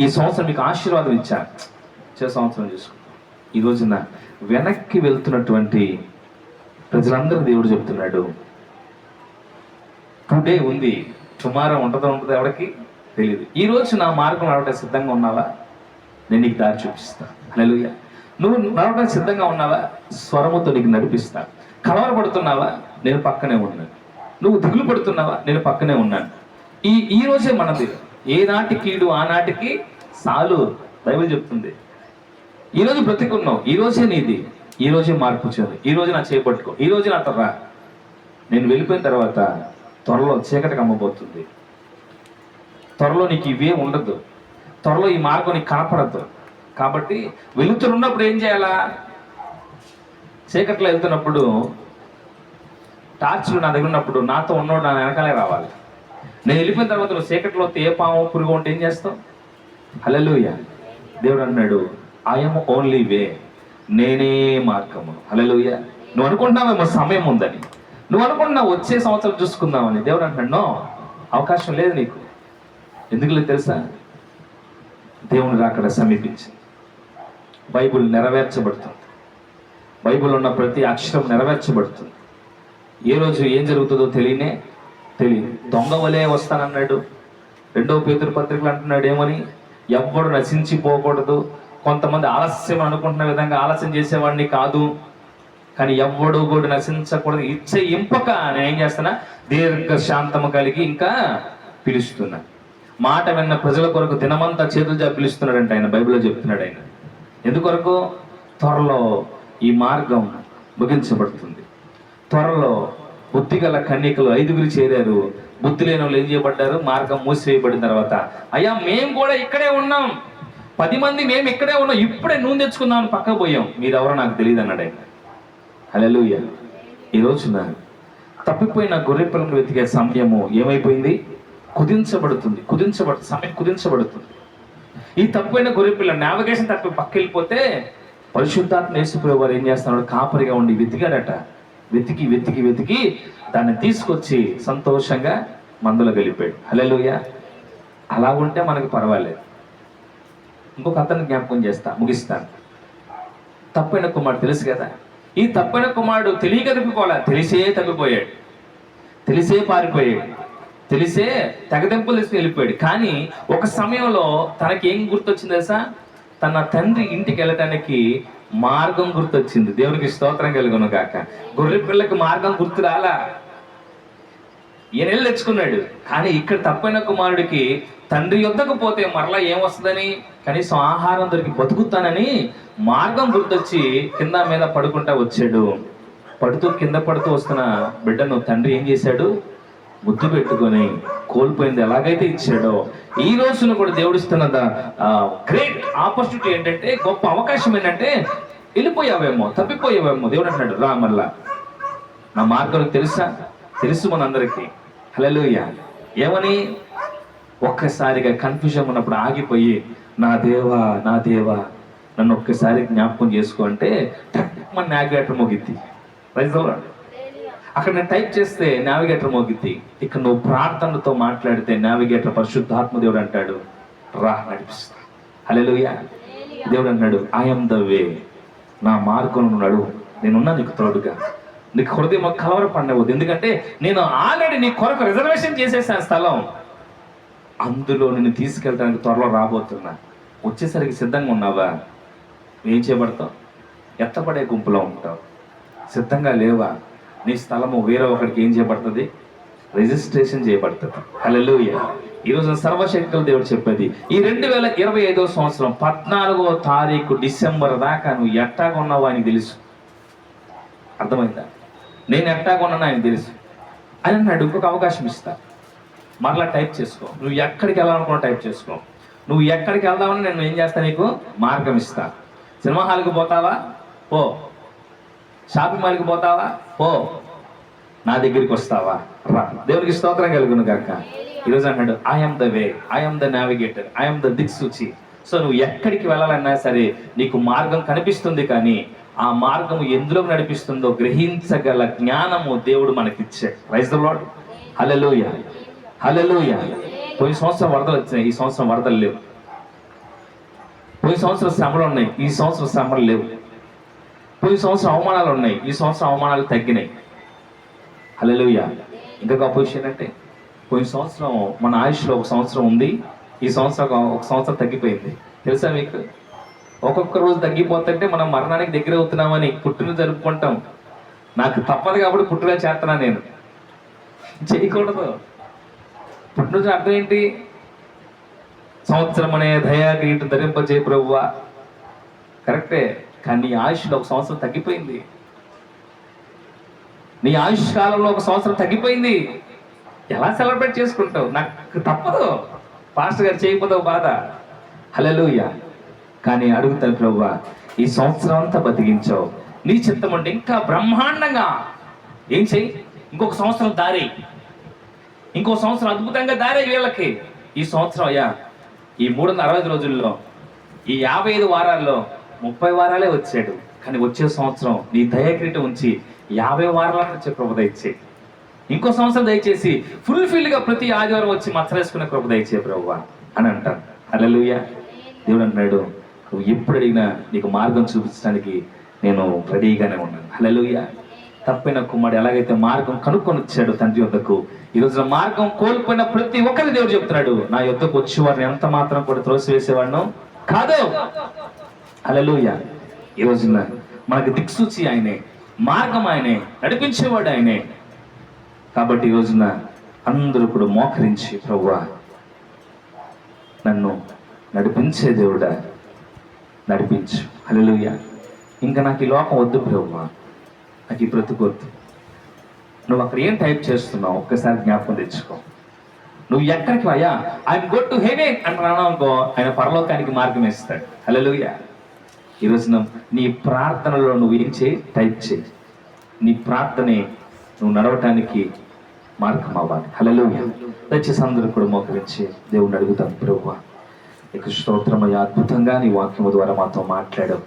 ఈ సంవత్సరం మీకు ఆశీర్వాదం ఇచ్చా, వచ్చే సంవత్సరం చూసుకుందాం. ఈ రోజున వెనక్కి వెళ్తున్నటువంటి ప్రజలందరూ దేవుడు చెప్తున్నాడు, టుడే ఉంది, టుమారో ఉంటుందో ఎవరికి తెలియదు. ఈ రోజు నా మార్గం నడవడానికి సిద్ధంగా ఉన్నావా? నేను నీకు దారి చూపిస్తాను. హల్లెలూయా. నువ్వు నడవడానికి సిద్ధంగా ఉన్నావా? స్వరముతో నీకు నడిపిస్తా. కలవరపడుతున్నావా? నేను పక్కనే ఉన్నాను. నువ్వు దిగులు పడుతున్నావా? నేను పక్కనే ఉన్నాను. ఈ రోజే మనది. ఏనాటి కీడు ఆనాటికి సాలు, బైబిల్ చెప్తుంది. ఈ రోజు బ్రతికున్నావు, ఈ రోజే నీది, ఈ రోజే మార్పు చెంది, ఈ రోజు నా చేపట్టుకో, ఈ రోజు నాతో రా. నేను వెళ్ళిపోయిన తర్వాత త్వరలో చీకటి కమ్మబోతుంది. త్వరలో నీకు ఇవే ఉండదు, త్వరలో ఈ మార్గం నీకు కనపడద్దు. కాబట్టి వెళుతున్నప్పుడు ఏం చేయాలా? చీకట్లో వెళ్తున్నప్పుడు టార్చ్లు నా దగ్గర ఉన్నప్పుడు నాతో ఉన్నోడు నా వెనకాలే రావాలి. నేను వెళ్ళిపోయిన తర్వాత నువ్వు చీకట్లో ఏ పాము పురుగు ఉంటే ఏం చేస్తావు? హల్లెలూయా. దేవుడు అన్నాడు ఐఎమ్ ఓన్లీ వే, నేనే మార్గము. హల్లెలూయా. నువ్వు అనుకుంటున్నావేమో సమయం ఉందని, నువ్వు అనుకుంటున్నావు వచ్చే సంవత్సరం చూసుకుందామని. దేవుడు అంటున్నాడు నో, అవకాశం లేదు నీకు. ఎందుకు లేదు తెలుసా? దేవుని రాకడ సమీపించింది. బైబుల్ నెరవేర్చబడుతుంది. బైబుల్ ఉన్న ప్రతి అక్షరం నెరవేర్చబడుతుంది. ఏ రోజు ఏం జరుగుతుందో తెలియదు. దొంగ వలే వస్తానన్నాడు. 2వ పేతురు పత్రికలు అంటున్నాడు ఏమని? ఎవ్వడు నశించిపోకూడదు. కొంతమంది ఆలస్యం అనుకుంటున్న విధంగా ఆలస్యం చేసేవాడిని కాదు, కానీ ఎవ్వడు కూడా నశించకూడదు. ఇచ్చే ఇంపక నేను ఏం చేస్తున్నా? దీర్ఘ శాంతము కలిగి ఇంకా పిలుస్తున్నా. మాట విన్న ప్రజల కొరకు దినమంతా చేతులు జాపి పిలుస్తున్నాడంట ఆయన. బైబిల్లో చెప్తున్నాడు ఆయన. ఎందుకొరకు? త్వరలో ఈ మార్గం ముగించబడుతుంది. త్వరలో బుద్ధి గల కన్యకలు 5 చేరారు. బుద్ధి లేని వాళ్ళు ఏం చేయబడ్డారు? మార్గం మూసివేయబడిన తర్వాత అయ్యా మేము కూడా ఇక్కడే ఉన్నాం, 10 మంది మేము ఇక్కడే ఉన్నాం, ఇప్పుడే నూనె తెచ్చుకుందామని పక్కకు పోయాం, మీరెవరో నాకు తెలియదు అన్నాడు ఆయన. హల్లెలూయా. ఈ రోజున తప్పిపోయిన గొర్రె పిల్లను వెతికే సమయము ఏమైపోయింది? కుదించబడుతుంది. సమయం కుదించబడుతుంది. ఈ తప్పిపోయిన గొర్రె పిల్ల నావిగేషన్ తప్పి పక్క వెళ్ళిపోతే పరిశుద్ధాత్మ యేసుప్రభువు వారు ఏం చేస్తున్నాడు? కాపరిగా ఉండి వెతికాడట. వెతికి దాన్ని తీసుకొచ్చి సంతోషంగా మందులో గెలిపాడు. హల్లెలూయా. అలా ఉంటే మనకు పర్వాలేదు. ఇంకొక అతన్ని జ్ఞాపకం చేస్తా, ముగిస్తాను. తప్పైన కుమారుడు తెలుసు కదా. ఈ తప్పైన కుమారుడు తెలియక తప్పిపోలే, తెలిసే తప్పిపోయాడు, తెలిసే పారిపోయాడు, తెలిసే తెగదెంపులు తీసుకుని వెళ్ళిపోయాడు. కానీ ఒక సమయంలో తనకేం గుర్తొచ్చింది తెలుసా? తన తండ్రి ఇంటికి వెళ్ళటానికి మార్గం గుర్తొచ్చింది. దేవునికి స్తోత్రం కలుగును గాక. గొర్రె పిల్లకి మార్గం గుర్తు రాలా, ఈయన తెచ్చుకున్నాడు. కానీ ఇక్కడ తప్పైన కుమారుడికి తండ్రి యొద్దకు పోతే మరలా ఏమొస్తుందని, కనీసం ఆహారం దొరికి బతుకుతానని మార్గం గుర్తొచ్చి కింద మీద పడుకుంటా వచ్చాడు. కింద పడుతూ వస్తున్న బిడ్డను తండ్రి ఏం చేశాడు? ముద్దు పెట్టుకొని కోల్పోయింది ఎలాగైతే ఇచ్చాడో, ఈ రోజున కూడా దేవుడు ఇస్తున్న గ్రేట్ ఆపర్చునిటీ ఏంటంటే, గొప్ప అవకాశం ఏంటంటే, వెళ్ళిపోయావేమో, తప్పిపోయావేమో. దేవుడు అంటున్నాడు రా మళ్ళా, నా మార్గం తెలుసు మనందరికీ. హల్లెలూయా. ఏమని? ఒక్కసారిగా కన్ఫ్యూజన్ ఉన్నప్పుడు ఆగిపోయి నా దేవా నన్ను ఒక్కసారి జ్ఞాపకం చేసుకో అంటే మన నావిగేటర్ మోగిద్ది. అక్కడ నేను టైప్ చేస్తే నావిగేటర్ మోగిద్ది. ఇక్కడ నువ్వు ప్రార్థనతో మాట్లాడితే నావిగేటర్ పరిశుద్ధాత్మ దేవుడు అంటాడు రా నడిపిస్తా. హల్లెలూయా. దేవుడు అన్నాడు ఐఎమ్ ద వే, నా మార్గం నడువు, నేనున్నా నీకు తోడుగా. నీకు హృదయం కలవరపడవద్దు, ఎందుకంటే నేను ఆల్రెడీ నీ కొరకు రిజర్వేషన్ చేసేసాను స్థలం, అందులో నిన్ను తీసుకెళ్ళడానికి త్వరలో రాబోతున్నా. వచ్చేసరికి సిద్ధంగా ఉన్నావా? ఏం చేయబడతావు? ఎత్తపడే గుంపులో ఉంటావు. సిద్ధంగా లేవా? నీ స్థలము వేరే ఒకరికి ఏం చేయబడుతుంది? రిజిస్ట్రేషన్ చేయబడుతుంది. హల్లెలూయా. ఈరోజు సర్వశక్తుల దేవుడు చెప్పేది, ఈ 2025వ సంవత్సరం 14వ తారీఖు డిసెంబర్ దాకా నువ్వు ఎట్టాగా ఉన్నావు ఆయనకు తెలుసు. అర్థమైందా? నేను ఎట్టాగా ఉన్నాను ఆయనకు తెలుసు. ఆయన అన్నాడు ఇంకొక అవకాశం ఇస్తా, మరలా టైప్ చేసుకో. నువ్వు ఎక్కడికి వెళ్ళాలనుకున్నా టైప్ చేసుకో. నువ్వు ఎక్కడికి వెళ్దామని నేను ఏం చేస్తా? నీకు మార్గం ఇస్తా. సినిమా హాల్కి పోతావా? పో. షాపింగ్ మాల్కి పోతావా? పో. నా దగ్గరికి వస్తావా? రా. దేవునికి స్తోత్రం కలుగును గాక. ఈరోజు అన్నాడు, I'm the way, I'm the navigator, I'm the దిక్సూచి. సో నువ్వు ఎక్కడికి వెళ్ళాలన్నా సరే నీకు మార్గం కనిపిస్తుంది, కానీ ఆ మార్గం ఎందులోకి నడిపిస్తుందో గ్రహించగల జ్ఞానము దేవుడు మనకిచ్చాడు. Praise the Lord. Hallelujah, hallelujah. పోయిన సంవత్సరం వరదలు వచ్చినాయి, ఈ సంవత్సరం వరదలు లేవు. పోయిన సంవత్సరం శ్రమలు ఉన్నాయి, ఈ సంవత్సరం శ్రమలు లేవు. పోయిన సంవత్సరం అవమానాలు ఉన్నాయి, ఈ సంవత్సరం అవమానాలు తగ్గినాయి. హల్లెలూయా. ఇంకా గొప్ప విషయం అంటే పోయిన సంవత్సరం మన ఆయుష్లో ఒక సంవత్సరం ఉంది, ఈ సంవత్సరం ఒక సంవత్సరం తగ్గిపోయింది. తెలుసా మీకు? ఒక్కొక్క రోజు తగ్గిపోతుంటే మనం మరణానికి దగ్గర అవుతున్నామని పుట్టినరోజు జరుపుకుంటాం. నాకు తప్పదు కాబట్టి పుట్టినరోజు చేస్తున్నా, నేను చేయకూడదు. పుట్టినరోజు అర్థం ఏంటి? సంవత్సరం అనే దయా కిరీటం ధరింపజేయ ప్రభువా, కరెక్టే. కానీ నీ ఆయుష్లో ఒక సంవత్సరం తగ్గిపోయింది. నీ ఆయుష్ కాలంలో ఒక సంవత్సరం తగ్గిపోయింది. ఎలా సెలబ్రేట్ చేసుకుంటావు? నాకు తప్పదు, పాస్టర్ గారు చేయకపోతే బాధ. హల్లెలూయా. కానీ అడుగుతాను, ప్రభువా ఈ సంవత్సరం అంతా బతికించావు, నీ చిత్తం అంటే ఇంకా బ్రహ్మాండంగా ఏం చెయ్యి, ఇంకొక సంవత్సరం దారి, ఇంకో సంవత్సరం అద్భుతంగా దారి వీళ్ళకి. ఈ సంవత్సరం అయ్యా, ఈ 365 రోజుల్లో, ఈ 55 వారాల్లో 30 వారాలే వచ్చాడు, కానీ వచ్చే సంవత్సరం నీ దయాకిరీటం ఉంచి 50 వారాలను వచ్చే కృప దయచే. ఇంకో సంవత్సరం దయచేసి ఫుల్ఫిల్గా ప్రతి ఆదివారం వచ్చి మచ్చలేసుకునే కృప దయచే ప్రభువా అని అంటాను. హల్లెలూయా. దేవుడు అంటున్నాడు, నువ్వు ఎప్పుడు అడిగినా నీకు మార్గం చూపించడానికి నేను రెడీగానే ఉన్నాను. హల్లెలూయా. తప్పిన కుమారుడు ఎలాగైతే మార్గం కనుక్కొని వచ్చాడు తండ్రి యొద్దకు, ఈ రోజున మార్గం కోల్పోయిన ప్రతి ఒక్కరి దేవుడు చెప్తున్నాడు, నా యొద్దకు వచ్చేవారిని ఎంత మాత్రం కూడా త్రోసివేసేవాడిను కాదు. హల్లెలూయా. ఈ రోజున మనకు దిక్సూచి ఆయనే, మార్గం ఆయనే, నడిపించేవాడు ఆయనే. కాబట్టి ఈ రోజున అందరూ కూడా మోకరించి, ప్రభువా నన్ను నడిపించే దేవుడా నడిపించు. హల్లెలూయా. ఇంకా నాకు ఈ లోకం వద్దు ప్రభువా, నాకు ఈ బ్రతుకొద్దు. నువ్వు అక్కడ ఏం టైప్ చేస్తున్నావు ఒక్కసారి జ్ఞాపకం తెచ్చుకో. నువ్వు ఎక్కడికి అయ్యా ఐఎమ్ గో టు హెవెన్ అంటున్నావు అనుకో, ఆయన పరలోకానికి మార్గం ఇస్తాడు. హల్లెలూయా. ఈ రోజున నీ ప్రార్థనలో నువ్వు ఏం చేయి, టైప్ చేయి. నీ ప్రార్థనే నువ్వు నడవటానికి మార్గం అవ్వాలి. హల్లెలూయా. దయచేసి అందరూ కూడా మోకరించి దేవుణ్ణి అడుగుతాం, ప్రభువా నీకు స్తోత్రమయ్యా, అద్భుతంగా నీ వాక్యము ద్వారా మాతో మాట్లాడావు.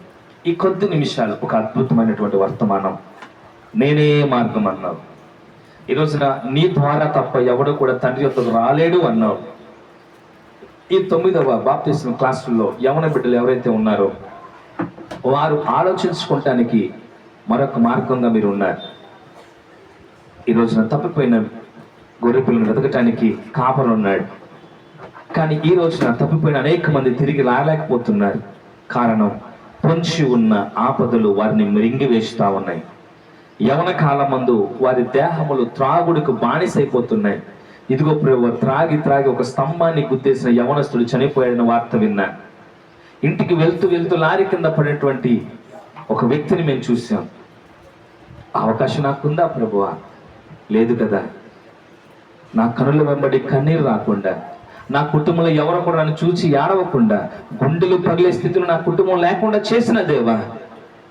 ఈ కొద్ది నిమిషాలు ఒక అద్భుతమైనటువంటి వర్తమానం, నేనే మార్గం అన్నావు. ఈ రోజున నీ ద్వారా తప్ప ఎవడు కూడా తండ్రి యొద్దకు రాలేడు అన్నావు. ఈ 9వ బాప్తిస్మ క్లాసుల్లో యవన బిడ్డలు ఎవరైతే ఉన్నారో వారు ఆలోచించుకోవటానికి మరొక మార్గంగా మీరు ఉన్నారు. ఈ రోజున తప్పిపోయిన గొర్రె పిల్లను వెతకటానికి కాపరు ఉన్నాడు, కానీ ఈ రోజున తప్పిపోయిన అనేక మంది తిరిగి రాలేకపోతున్నారు. కారణం, పొంచి ఉన్న ఆపదలు వారిని మిరింగి వేస్తూ ఉన్నాయి. యవన కాలమందు వారి దేహములు త్రాగుడికి బానిసైపోతున్నాయి. ఇదిగో ప్రభు, త్రాగి ఒక స్తంభాన్ని గుద్దేసిన యవనస్తుడు చనిపోయాడని వార్త విన్నాను. ఇంటికి వెళ్తూ లారీ కింద పడినటువంటి ఒక వ్యక్తిని మేము చూసాం. అవకాశం నాకుందా ప్రభువా? లేదు కదా. నా కనుల వెంబడి కన్నీరు రాకుండా, నా కుటుంబంలో ఎవరు కూడా నన్ను చూసి ఏడవకుండా, గుండెలు పగిలే స్థితిలో నా కుటుంబం లేకుండా చేసిన దేవా,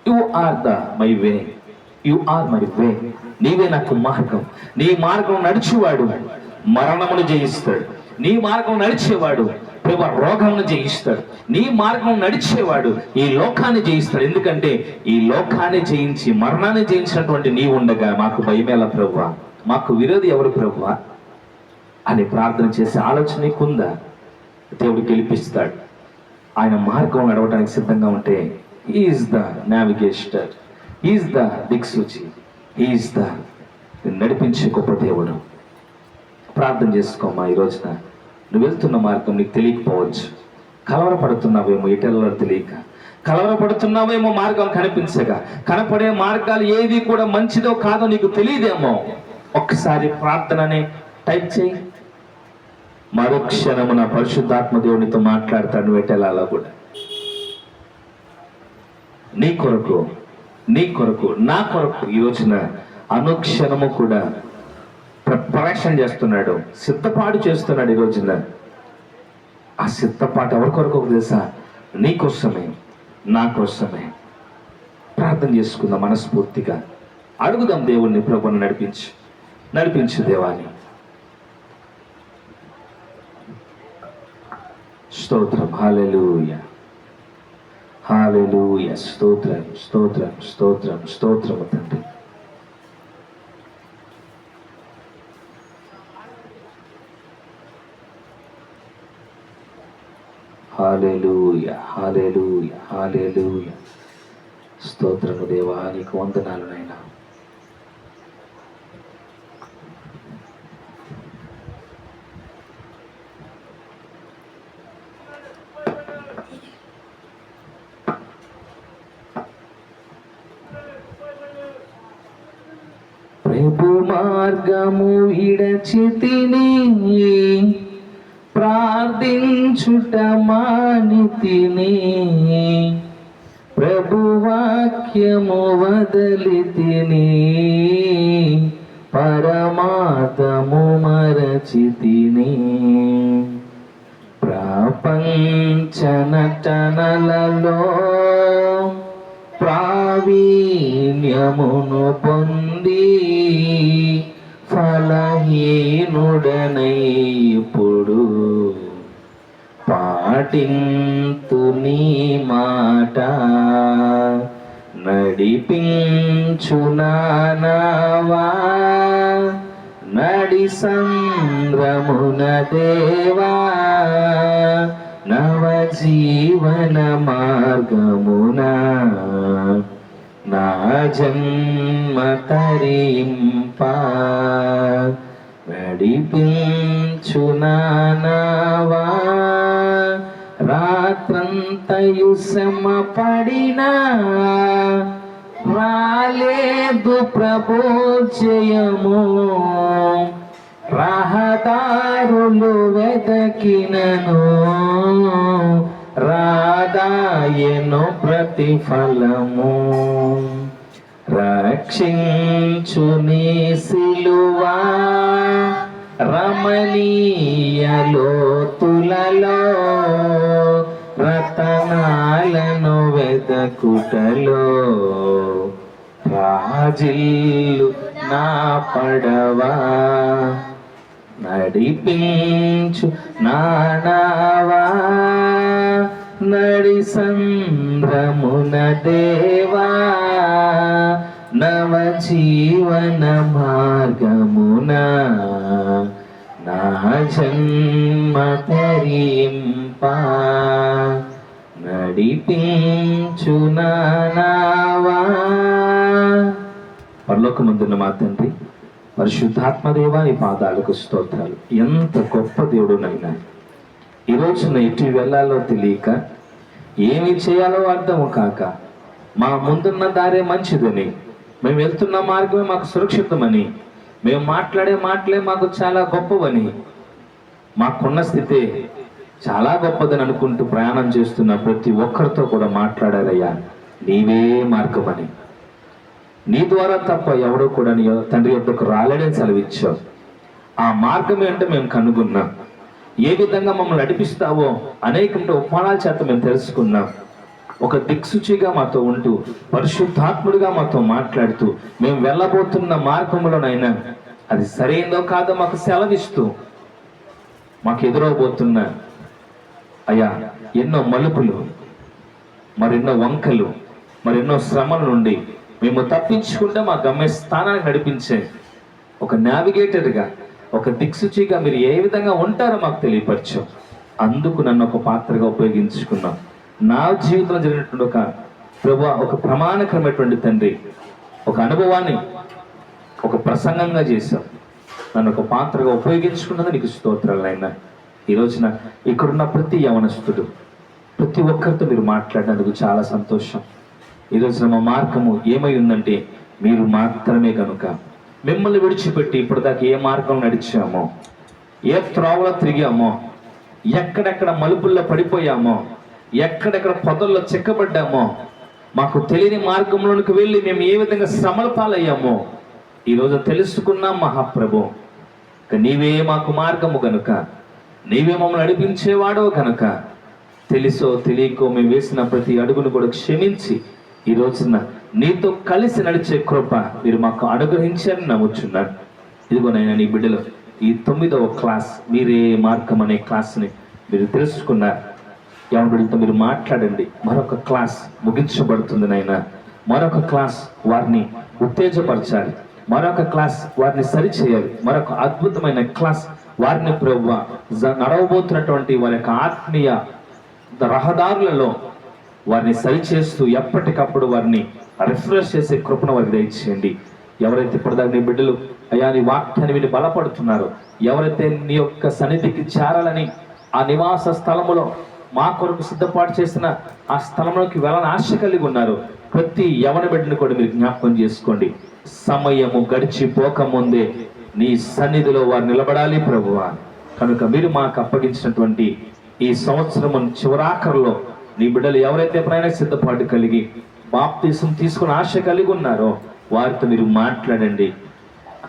you are the my way, you are my way. నీవే నాకు మార్గం. నీ మార్గం నడిచేవాడు మరణమును జయిస్తాడు. నీ మార్గం నడిచేవాడు ప్రభు రోగమును జయిస్తాడు. నీ మార్గం నడిచేవాడు ఈ లోకాన్ని జయిస్తాడు. ఎందుకంటే ఈ లోకాన్ని జయించి మరణాన్ని జయించినటువంటి నీవు ఉండగా మాకు భయమేలా ప్రభువా, మాకు విరోధి ఎవరు ప్రభువా అని ప్రార్థన చేసే ఆలోచన నీకుందా? దేవుడు గెలిపిస్తాడు. ఆయన మార్గం నడవడానికి సిద్ధంగా ఉంటే is the navigator, is the దిక్సూచి, ఈజ్ ద నడిపించే గొప్ప దేవుడు. ప్రార్థన చేసుకోమా. ఈ రోజున నువ్వు వెళ్తున్న మార్గం నీకు తెలియకపోవచ్చు. కలవరపడుతున్నావేమో, ఎటెల్లో తెలియక కలవరపడుతున్నావేమో, మార్గం కనిపించగా. కనపడే మార్గాలు ఏది కూడా మంచిదో కాదో నీకు తెలియదేమో. ఒక్కసారి ప్రార్థనని టైప్ చేయి. మరుక్షణము నా పరిశుద్ధాత్మ దేవునితో మాట్లాడతాడు. వెటెలాలో కూడా నీ కొరకు, నా కొరకు ఈ రోజున అనుక్షణము కూడా ప్రిపరేషన్ చేస్తున్నాడు, సిద్ధపాటు చేస్తున్నాడు. ఈ రోజున ఆ సిద్ధపాటు ఎవరి కొరకు తెలుసా? నీ కోసమే, నా కోసమే. ప్రార్థన చేసుకుందాం మనస్ఫూర్తిగా. అడుగుదాం దేవుణ్ణి, ప్రభువుని నడిపించు దేవాని. స్తోత్రం. హల్లెలూయా, హల్లెలూయా. స్తోత్రం, స్తోత్రం, స్తోత్రం, స్తోత్రము తండ్రి. హల్లెలూయా, హల్లెలూయా, హల్లెలూయా. స్తోత్రము దేవా, నీకు వందనాలు నాయనా. ప్రభు మార్గము విడచితిని, ప్రార్థించుట మానితిని, ప్రభు వాక్యము వదలితిని, పరమార్థము మరచితిని. ప్రపంచ నటనలలో ప్రావీణ్యమును పొంది ఫలహీనుడనై ఇప్పుడు పాటింతు నీ మాట. నడిపించు నావా నడి సంద్రమున దేవా, నవ జీవన మార్గమున నా జన్మ తరింప. నడిపించు నావా రాత్రంతయు శ్రమ పడినా రాలేదు ప్రభు జయము. రహదారులు వెదకినను రాదాయను ప్రతిఫలము. రక్షించు నీ సిలువా రమణీయ లోతులలో, రతనాలను వెదకుటలో రాజిల్లు నా పడవా. నడిపించు నావా నడి సంద్రమున దేవా, నవ జీవన మార్గమున నా జన్మ తరింప. నడిపించు నావా. పరలోకమందున్న మా తండ్రి, పరిశుద్ధాత్మదేవా, నీ పాదాలకు స్తోత్రాలు. ఎంత గొప్ప దేవుడునైనా ఈ రోజున ఎటు వెళ్ళాలో తెలియక, ఏమి చేయాలో అర్థము కాక, మా ముందున్న దారే మంచిదని, మేము వెళ్తున్న మార్గమే మాకు సురక్షితమని, మేము మాట్లాడే మాటలే మాకు చాలా గొప్పవని, మాకున్న స్థితే చాలా గొప్పదని అనుకుంటూ ప్రయాణం చేస్తున్న ప్రతి ఒక్కరితో కూడా మాట్లాడారయ్యా, నీవే మార్గమని. నీ ద్వారా తప్ప ఎవడో కూడా నీ తండ్రి యొద్దకు రాలేడని సెలవిచ్చావు. ఆ మార్గం ఏంటో మేము కనుగొన్నాం. ఏ విధంగా మమ్మల్ని నడిపిస్తావో అనేక ఉపమానాల చేత మేము తెలుసుకున్నాం. ఒక దిక్సూచిగా మాతో ఉంటూ, పరిశుద్ధాత్ముడిగా మాతో మాట్లాడుతూ, మేము వెళ్ళబోతున్న మార్గంలోనైనా అది సరైందో కాదో మాకు సెలవిస్తూ, మాకు ఎదురవబోతున్న అయ్యా ఎన్నో మలుపులు, మరెన్నో వంకలు, మరెన్నో శ్రమల నుండి మేము తప్పించుకుంటే మా గమ్య స్థానానికి నడిపించే ఒక నావిగేటర్గా, ఒక దిక్సూచిగా మీరు ఏ విధంగా ఉంటారో మాకు తెలియపరచు. అందుకు నన్ను ఒక పాత్రగా ఉపయోగించుకున్నాం. నా జీవితంలో జరిగినటువంటి ఒక ప్రమాణకరమైనటువంటి తండ్రి, ఒక అనుభవాన్ని ఒక ప్రసంగంగా చేశాం. నన్ను ఒక పాత్రగా ఉపయోగించుకున్నది నీకు స్తోత్రాలైనా. ఈ రోజున ఇక్కడున్న ప్రతి యవనస్తుడు, ప్రతి ఒక్కరితో మీరు మాట్లాడినందుకు చాలా సంతోషం. ఈ రోజున మా మార్గము ఏమై ఉందంటే మీరు మాత్రమే కనుక. మిమ్మల్ని విడిచిపెట్టి ఇప్పటిదాకా ఏ మార్గం నడిచామో, ఏ త్రోవలో తిరిగామో, ఎక్కడెక్కడ మలుపుల్లో పడిపోయామో, ఎక్కడెక్కడ పొదల్లో చిక్కబడ్డామో, మాకు తెలియని మార్గంలోనికి వెళ్ళి మేము ఏ విధంగా శ్రమల పాలయ్యామో ఈరోజు తెలుసుకున్నాం మహాప్రభు. నీవే మాకు మార్గము కనుక, నీవే మమ్మల్ని నడిపించేవాడో కనుక, తెలుసో తెలియకో మేము వేసిన ప్రతి అడుగును కూడా క్షమించి ఈ రోజున నీతో కలిసి నడిచే కృప మీరు మాకు అనుగ్రహించారని నమ్ముచున్నాను. ఇదిగోనైనా నీ బిడ్డలు ఈ 9వ క్లాస్ మీరే మార్గం అనే క్లాస్ని మీరు తెలుసుకున్నారు. యవన బిడ్డలతో మీరు మాట్లాడండి. మరొక క్లాస్ ముగించబడుతుంది నాయనా. మరొక క్లాస్ వారిని ఉత్తేజపరచాలి, మరొక క్లాస్ వారిని సరిచేయాలి, మరొక అద్భుతమైన క్లాస్ వారిని ప్రభువా నడవబోతున్నటువంటి వారి యొక్క ఆత్మీయ రహదారులలో వారిని సరిచేస్తూ ఎప్పటికప్పుడు వారిని రిఫ్రెష్ చేసే కృపను వారికి దయచేయండి. ఎవరైతే ఇప్పటిదాకా నీ బిడ్డలు అయ్యా నీ వాక్యాన్ని విని బలపడుతున్నారో, ఎవరైతే నీ యొక్క సన్నిధికి చేరాలని ఆ నివాస స్థలములో మా కొరకు సిద్ధపాటు చేసిన ఆ స్థలంలోకి వెళ్ళని ఆశ కలిగి ఉన్నారు, ప్రతి యవన బిడ్డను కూడా మీరు జ్ఞాపకం చేసుకోండి. సమయము గడిచిపోకముందే నీ సన్నిధిలో వారు నిలబడాలి ప్రభువా. కనుక మీరు మాకు అప్పగించినటువంటి ఈ సంవత్సరము చివరాఖరులో నీ బిడ్డలు ఎవరైతే ఎప్పుడైనా సిద్ధపాటు కలిగి బాప్తీసం తీసుకుని ఆశ కలిగి ఉన్నారో వారితో మీరు మాట్లాడండి.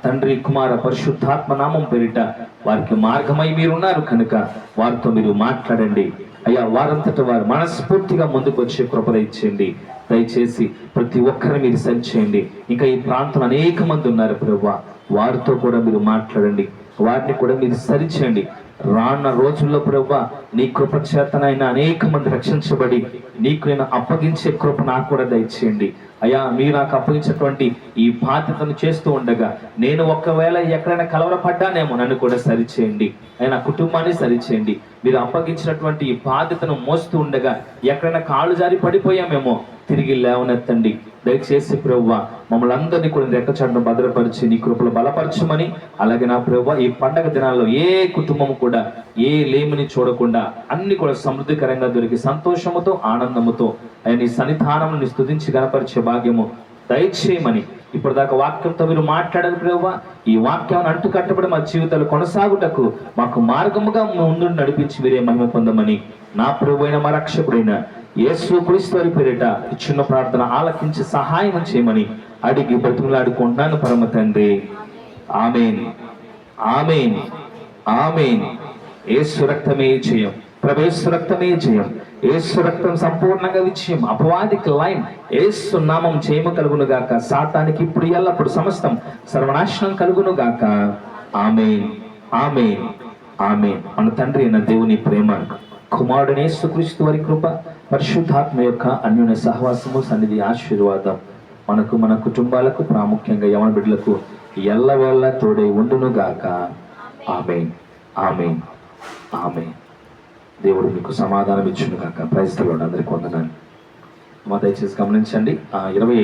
తండ్రి, కుమార, పరిశుద్ధాత్మ నామం పేరిట వారికి మార్గమై మీరున్నారు కనుక వారితో మీరు మాట్లాడండి. అయ్యా, వారంతట వారు మనస్ఫూర్తిగా ముందుకు వచ్చే కృప దయచేయండి. దయచేసి ప్రతి ఒక్కరిని మీరు సరిచేయండి. ఇంకా ఈ ప్రాంతం అనేక మంది ఉన్నారు ప్రభువా, వారితో కూడా మీరు మాట్లాడండి, వారిని కూడా మీరు సరిచేయండి. రానున్న రోజుల్లో ప్రభువా నీ కృప చేతనైనా అనేక మంది రక్షించబడి నీకు నేను అప్పగించే కృప నాకు కూడా దయచేయండి. అయ్యా, మీరు నాకు అప్పగించినటువంటి ఈ బాధ్యతను చేస్తూ ఉండగా నేను ఒకవేళ ఎక్కడైనా కలవరపడ్డానేమో నన్ను కూడా సరిచేయండి. అయినా కుటుంబాన్ని సరిచేయండి. మీరు అప్పగించినటువంటి ఈ బాధ్యతను మోస్తూ ఉండగా ఎక్కడైనా కాళ్ళు జారి పడిపోయామేమో తిరిగి లేవనెత్తండి. దయచేసి ప్రభువా మమ్మల్ని అందరినీ కూడా రెక్కచాటును భద్రపరిచి నీ కృపలు బలపరచమని, అలాగే నా ప్రభువా ఈ పండగ దినాల్లో ఏ కుటుంబం కూడా ఏ లేమిని చూడకుండా అన్ని కూడా సమృద్ధికరంగా దొరికి సంతోషముతో ఆనందముతో నీ సన్నిధానం ని స్తుతించి గణపరిచే భాగ్యము దయచేయమని ఇప్పటిదాకా వాక్యంతో మీరు మాట్లాడారు ప్రభువా. ఈ వాక్యాన్ని అంటు కట్టబడి మా జీవితాలు కొనసాగుటకు మాకు మార్గముగా ముందు నడిపించి మీరే మహిమ పొందమని నా ప్రభువైన మా రక్షకుడైన యేసు క్రీస్తు వారి పేరిట చిన్న ప్రార్థన ఆలకించి సహాయం చేయమని అడిగి బ్రతిమలాడుకుంటున్నాను పరమ తండ్రి. ఆమేన్, ఆమేన్, ఆమేన్. యేసు రక్తమే జయం, ప్రభు రక్తమే జయం. యేసు రక్తం సంపూర్ణంగా విజయం. అపవాదికి లైన్ యేసు నామం జయము కలుగును గాక. సాతానికి ఇప్పుడు ఎల్లప్పుడు సమస్తం సర్వనాశనం కలుగును గాక. ఆమేన్, ఆమేన్, ఆమేన్. మన తండ్రి అయిన దేవుని ప్రేమ, కుమారుడైన యేసుక్రీస్తు వారి కృప, పరిశుద్ధాత్మ యొక్క అన్యోన్య సహవాసము, సన్నిధి, ఆశీర్వాదం మనకు, మన కుటుంబాలకు, ప్రాముఖ్యంగా యవన బిడ్డలకు ఎల్లవేళ తోడై ఉండును గాక. ఆమేన్, ఆమేన్, ఆమేన్. దేవుడు మీకు సమాధానం ఇచ్చును గాక. Praise the Lord. అందరికీ వందనాలు. దయచేసి గమనించండి. 25